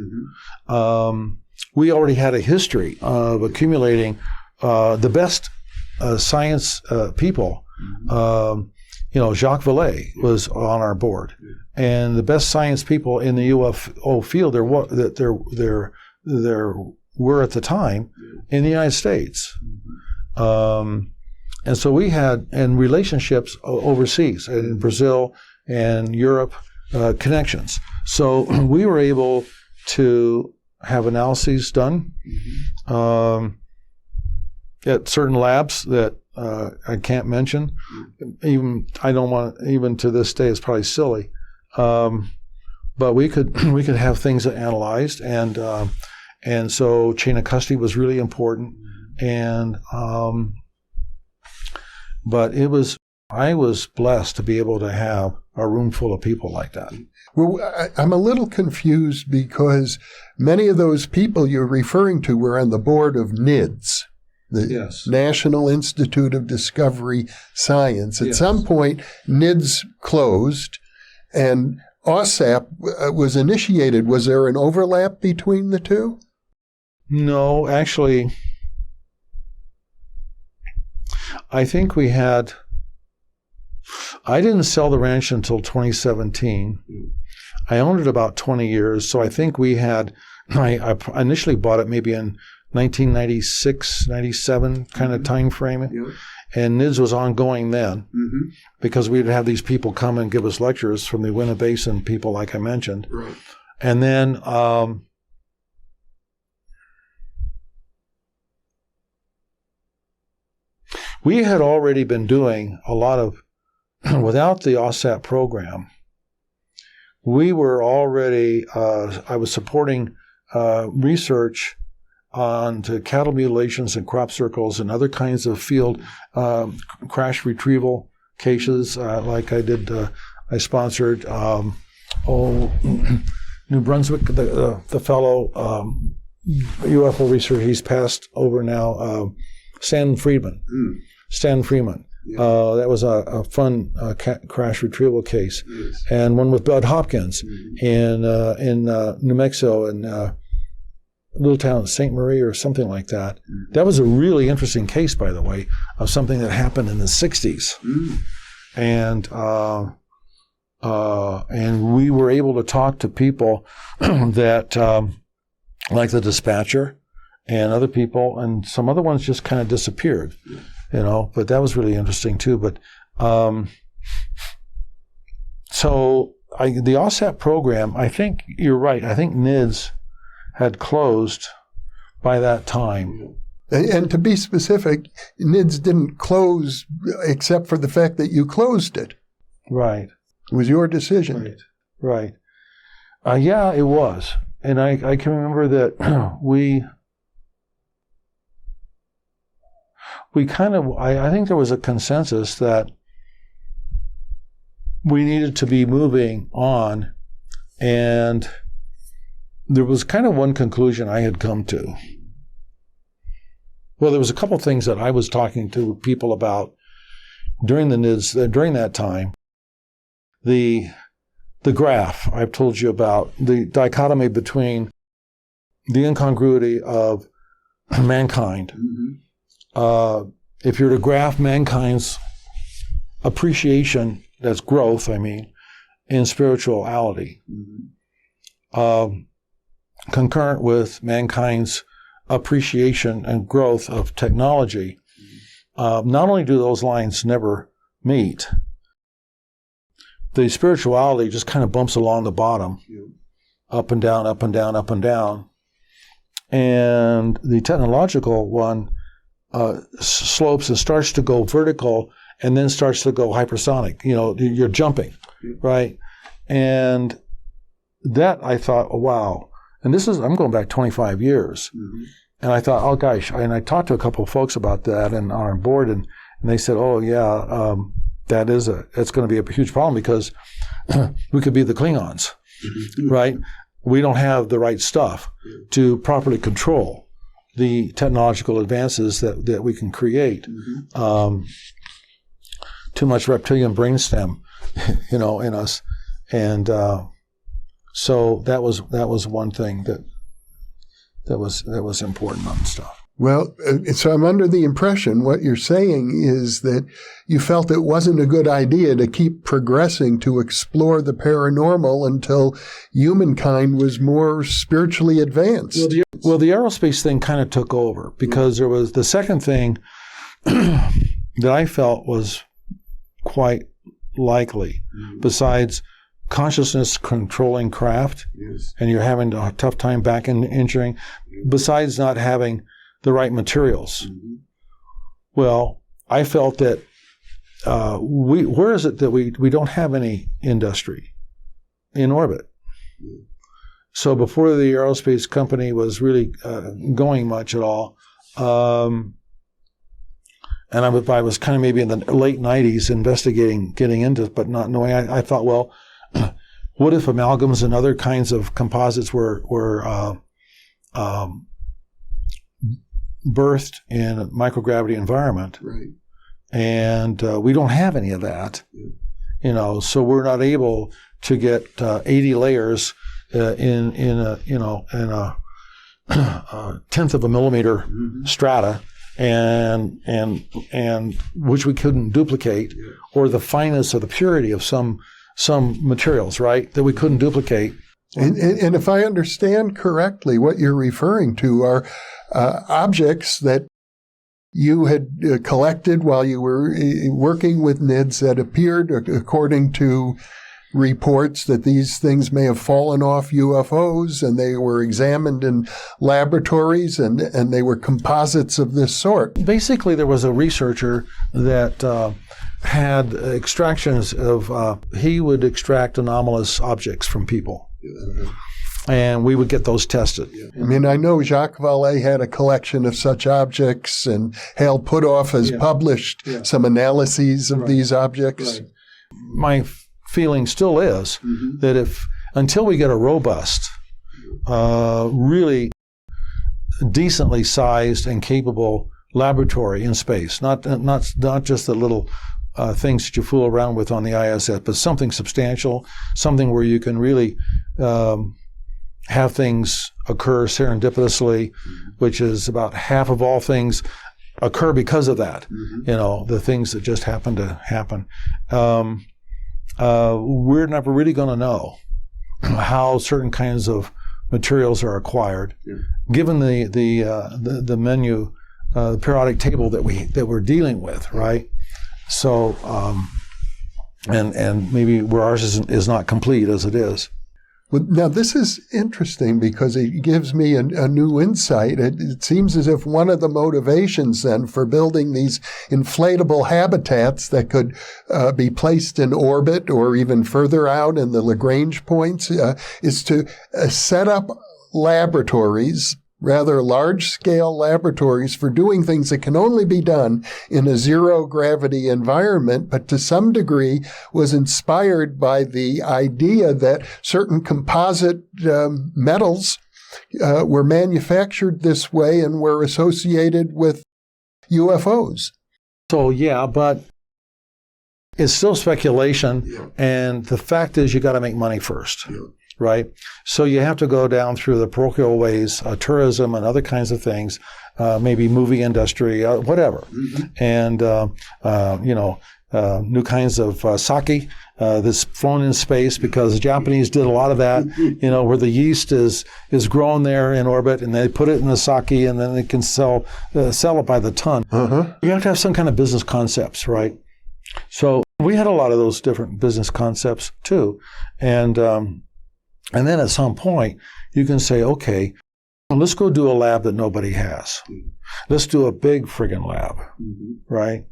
We already had a history of accumulating the best science people. Jacques Vallée was on our board, And the best science people in the UFO field there were at the time in the United States. And so we had relationships overseas in Brazil and Europe, connections. So we were able to have analyses done at certain labs that I can't mention. Even to this day, it's probably silly. But we could have things analyzed, and so chain of custody was really important. And but I was blessed to be able to have a room full of people like that. Well, I'm a little confused because many of those people you're referring to were on the board of NIDS, the National Institute of Discovery Science. At some point, NIDS closed and OSAP was initiated. Was there an overlap between the two? No, actually, I think we had. I didn't sell the ranch until 2017. I owned it about 20 years, so I think we had. I initially bought it maybe in 1996, 97 kind of time frame, and NIDS was ongoing then because we'd have these people come and give us lectures from the Winna Basin people, like I mentioned, and then. We had already been doing a lot of, without the OSAP program, we were already, I was supporting research on cattle mutilations and crop circles and other kinds of field crash retrieval cases, like I did, I sponsored, New Brunswick, the fellow UFO researcher, he's passed over now, Stan Freeman. That was a fun crash retrieval case, and one with Bud Hopkins in New Mexico in little town St. Marie or something like that. That was a really interesting case, by the way, of something that happened in the 60s, and we were able to talk to people that like the dispatcher and other people, and some other ones just kind of disappeared. But that was really interesting too. But so the OSAP program, I think you're right. I think NIDS had closed by that time. And to be specific, NIDS didn't close except for the fact that you closed it. Right. It was your decision. Right. Yeah, it was. And I can remember that we kind of, I think there was a consensus that we needed to be moving on, and there was kind of one conclusion I had come to. Well, there was a couple things that I was talking to people about during the NIDS, during that time. The graph I've told you about, the dichotomy between the incongruity of mankind. If you're to graph mankind's appreciation, that's growth, in spirituality, concurrent with mankind's appreciation and growth of technology, not only do those lines never meet, the spirituality just kind of bumps along the bottom, up and down, up and down, up and down. And the technological one slopes and starts to go vertical and then starts to go hypersonic. You're jumping, right? And that I thought, oh, wow. And I'm going back 25 years. And I thought, oh gosh. And I talked to a couple of folks about that and on our board, and they said, oh yeah, it's going to be a huge problem because we could be the Klingons, right? We don't have the right stuff to properly control the technological advances that we can create. Too much reptilian brainstem, in us, and so that was one thing that was important on stuff. Well, so I'm under the impression what you're saying is that you felt it wasn't a good idea to keep progressing to explore the paranormal until humankind was more spiritually advanced. Well, the aerospace thing kind of took over because there was the second thing that I felt was quite likely, besides consciousness controlling craft, and you're having a tough time back entering, besides not having the right materials. Well, I felt that where is it that we don't have any industry in orbit? So before the aerospace company was really going much at all, and I was kind of maybe in the late 90s investigating, getting into it, but not knowing. I thought, well, what if amalgams and other kinds of composites were birthed in a microgravity environment, Right. And we don't have any of that, so we're not able to get 80 layers in a tenth of a millimeter strata, and which we couldn't duplicate, or the fineness or the purity of some materials, right, that we couldn't duplicate. And if I understand correctly, what you're referring to are objects that you had collected while you were working with NIDS that appeared, according to reports, that these things may have fallen off UFOs, and they were examined in laboratories, and they were composites of this sort. Basically, there was a researcher that had extractions of, he would extract anomalous objects from people. And we would get those tested. I mean, I know Jacques Vallée had a collection of such objects, and Hale Puthoff has published some analyses of these objects. Right. My feeling still is that until we get a robust, really decently sized and capable laboratory in space, not just the little things that you fool around with on the ISS, but something substantial, something where you can really have things occur serendipitously, which is about half of all things occur because of that. The things that just happen to happen. We're never really going to know how certain kinds of materials are acquired, given the menu, the periodic table that we're dealing with, right? So, and maybe where ours is not complete as it is. Well, now, this is interesting because it gives me a new insight. It seems as if one of the motivations then for building these inflatable habitats that could be placed in orbit or even further out in the Lagrange points is to set up laboratories, rather large-scale laboratories, for doing things that can only be done in a zero-gravity environment, but to some degree was inspired by the idea that certain composite metals were manufactured this way and were associated with UFOs. So, yeah, but it's still speculation, and the fact is you got to make money first. Right? So you have to go down through the parochial ways, tourism and other kinds of things, maybe movie industry, whatever. And, new kinds of sake that's flown in space, because the Japanese did a lot of that, where the yeast is grown there in orbit, and they put it in the sake, and then they can sell it by the ton. You have to have some kind of business concepts, right? So we had a lot of those different business concepts too. And then at some point, you can say, okay, let's go do a lab that nobody has. Let's do a big friggin' lab, right?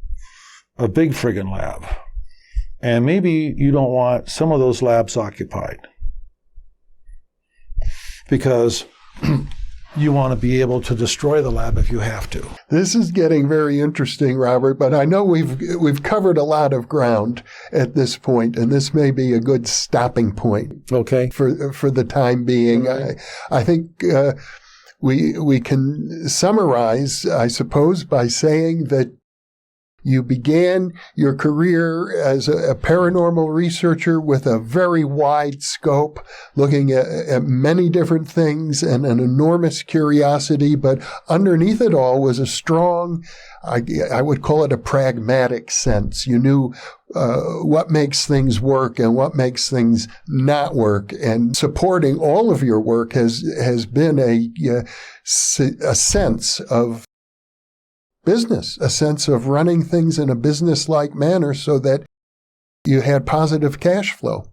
A big friggin' lab. And maybe you don't want some of those labs occupied, because you want to be able to destroy the lab if you have to. This is getting very interesting, Robert, but I know we've covered a lot of ground at this point, and this may be a good stopping point. Okay. For the time being. Right. I think we can summarize, I suppose, by saying that You began your career as a paranormal researcher with a very wide scope, looking at many different things and an enormous curiosity, but underneath it all was a strong, I would call it a pragmatic sense. You knew what makes things work and what makes things not work. And supporting all of your work has been a sense of business, a sense of running things in a business-like manner so that you had positive cash flow.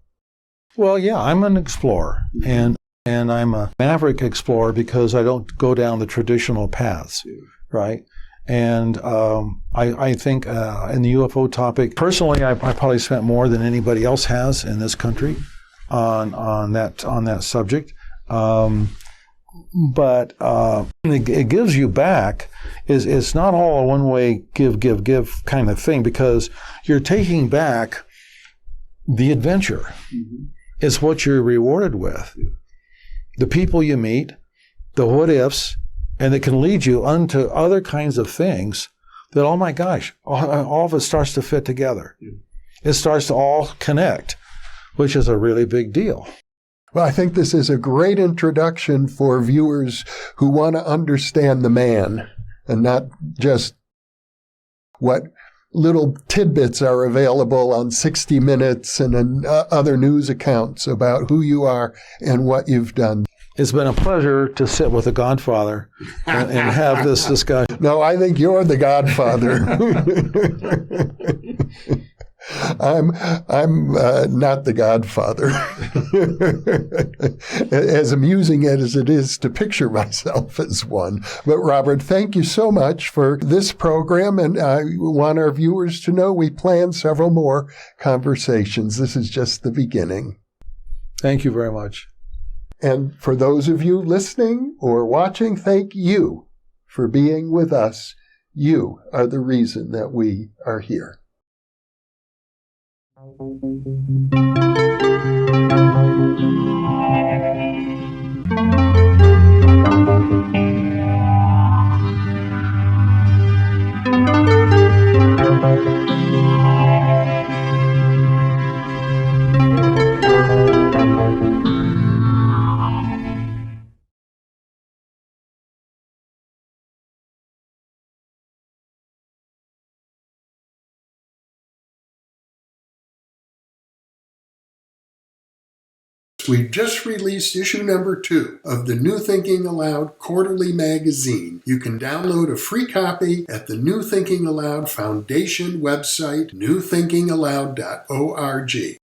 Well, yeah, I'm an explorer, and I'm a maverick explorer because I don't go down the traditional paths, right? And I think in the UFO topic, personally, I probably spent more than anybody else has in this country on that subject. But it gives you back. It's not all a one-way give kind of thing, because you're taking back the adventure. Mm-hmm. It's what you're rewarded with. The people you meet, the what-ifs, and it can lead you onto other kinds of things that, oh my gosh, all of it starts to fit together. Yeah. It starts to all connect, which is a really big deal. Well, I think this is a great introduction for viewers who want to understand the man and not just what little tidbits are available on 60 Minutes and other news accounts about who you are and what you've done. It's been a pleasure to sit with the Godfather and have this discussion. No, I think you're the Godfather. I'm not the Godfather. As amusing as it is to picture myself as one. But Robert, thank you so much for this program, and I want our viewers to know we plan several more conversations. This is just the beginning. Thank you very much. And for those of you listening or watching, thank you for being with us. You are the reason that we are here. We've just released issue number 2 of the New Thinking Aloud quarterly magazine. You can download a free copy at the New Thinking Aloud Foundation website, newthinkingaloud.org.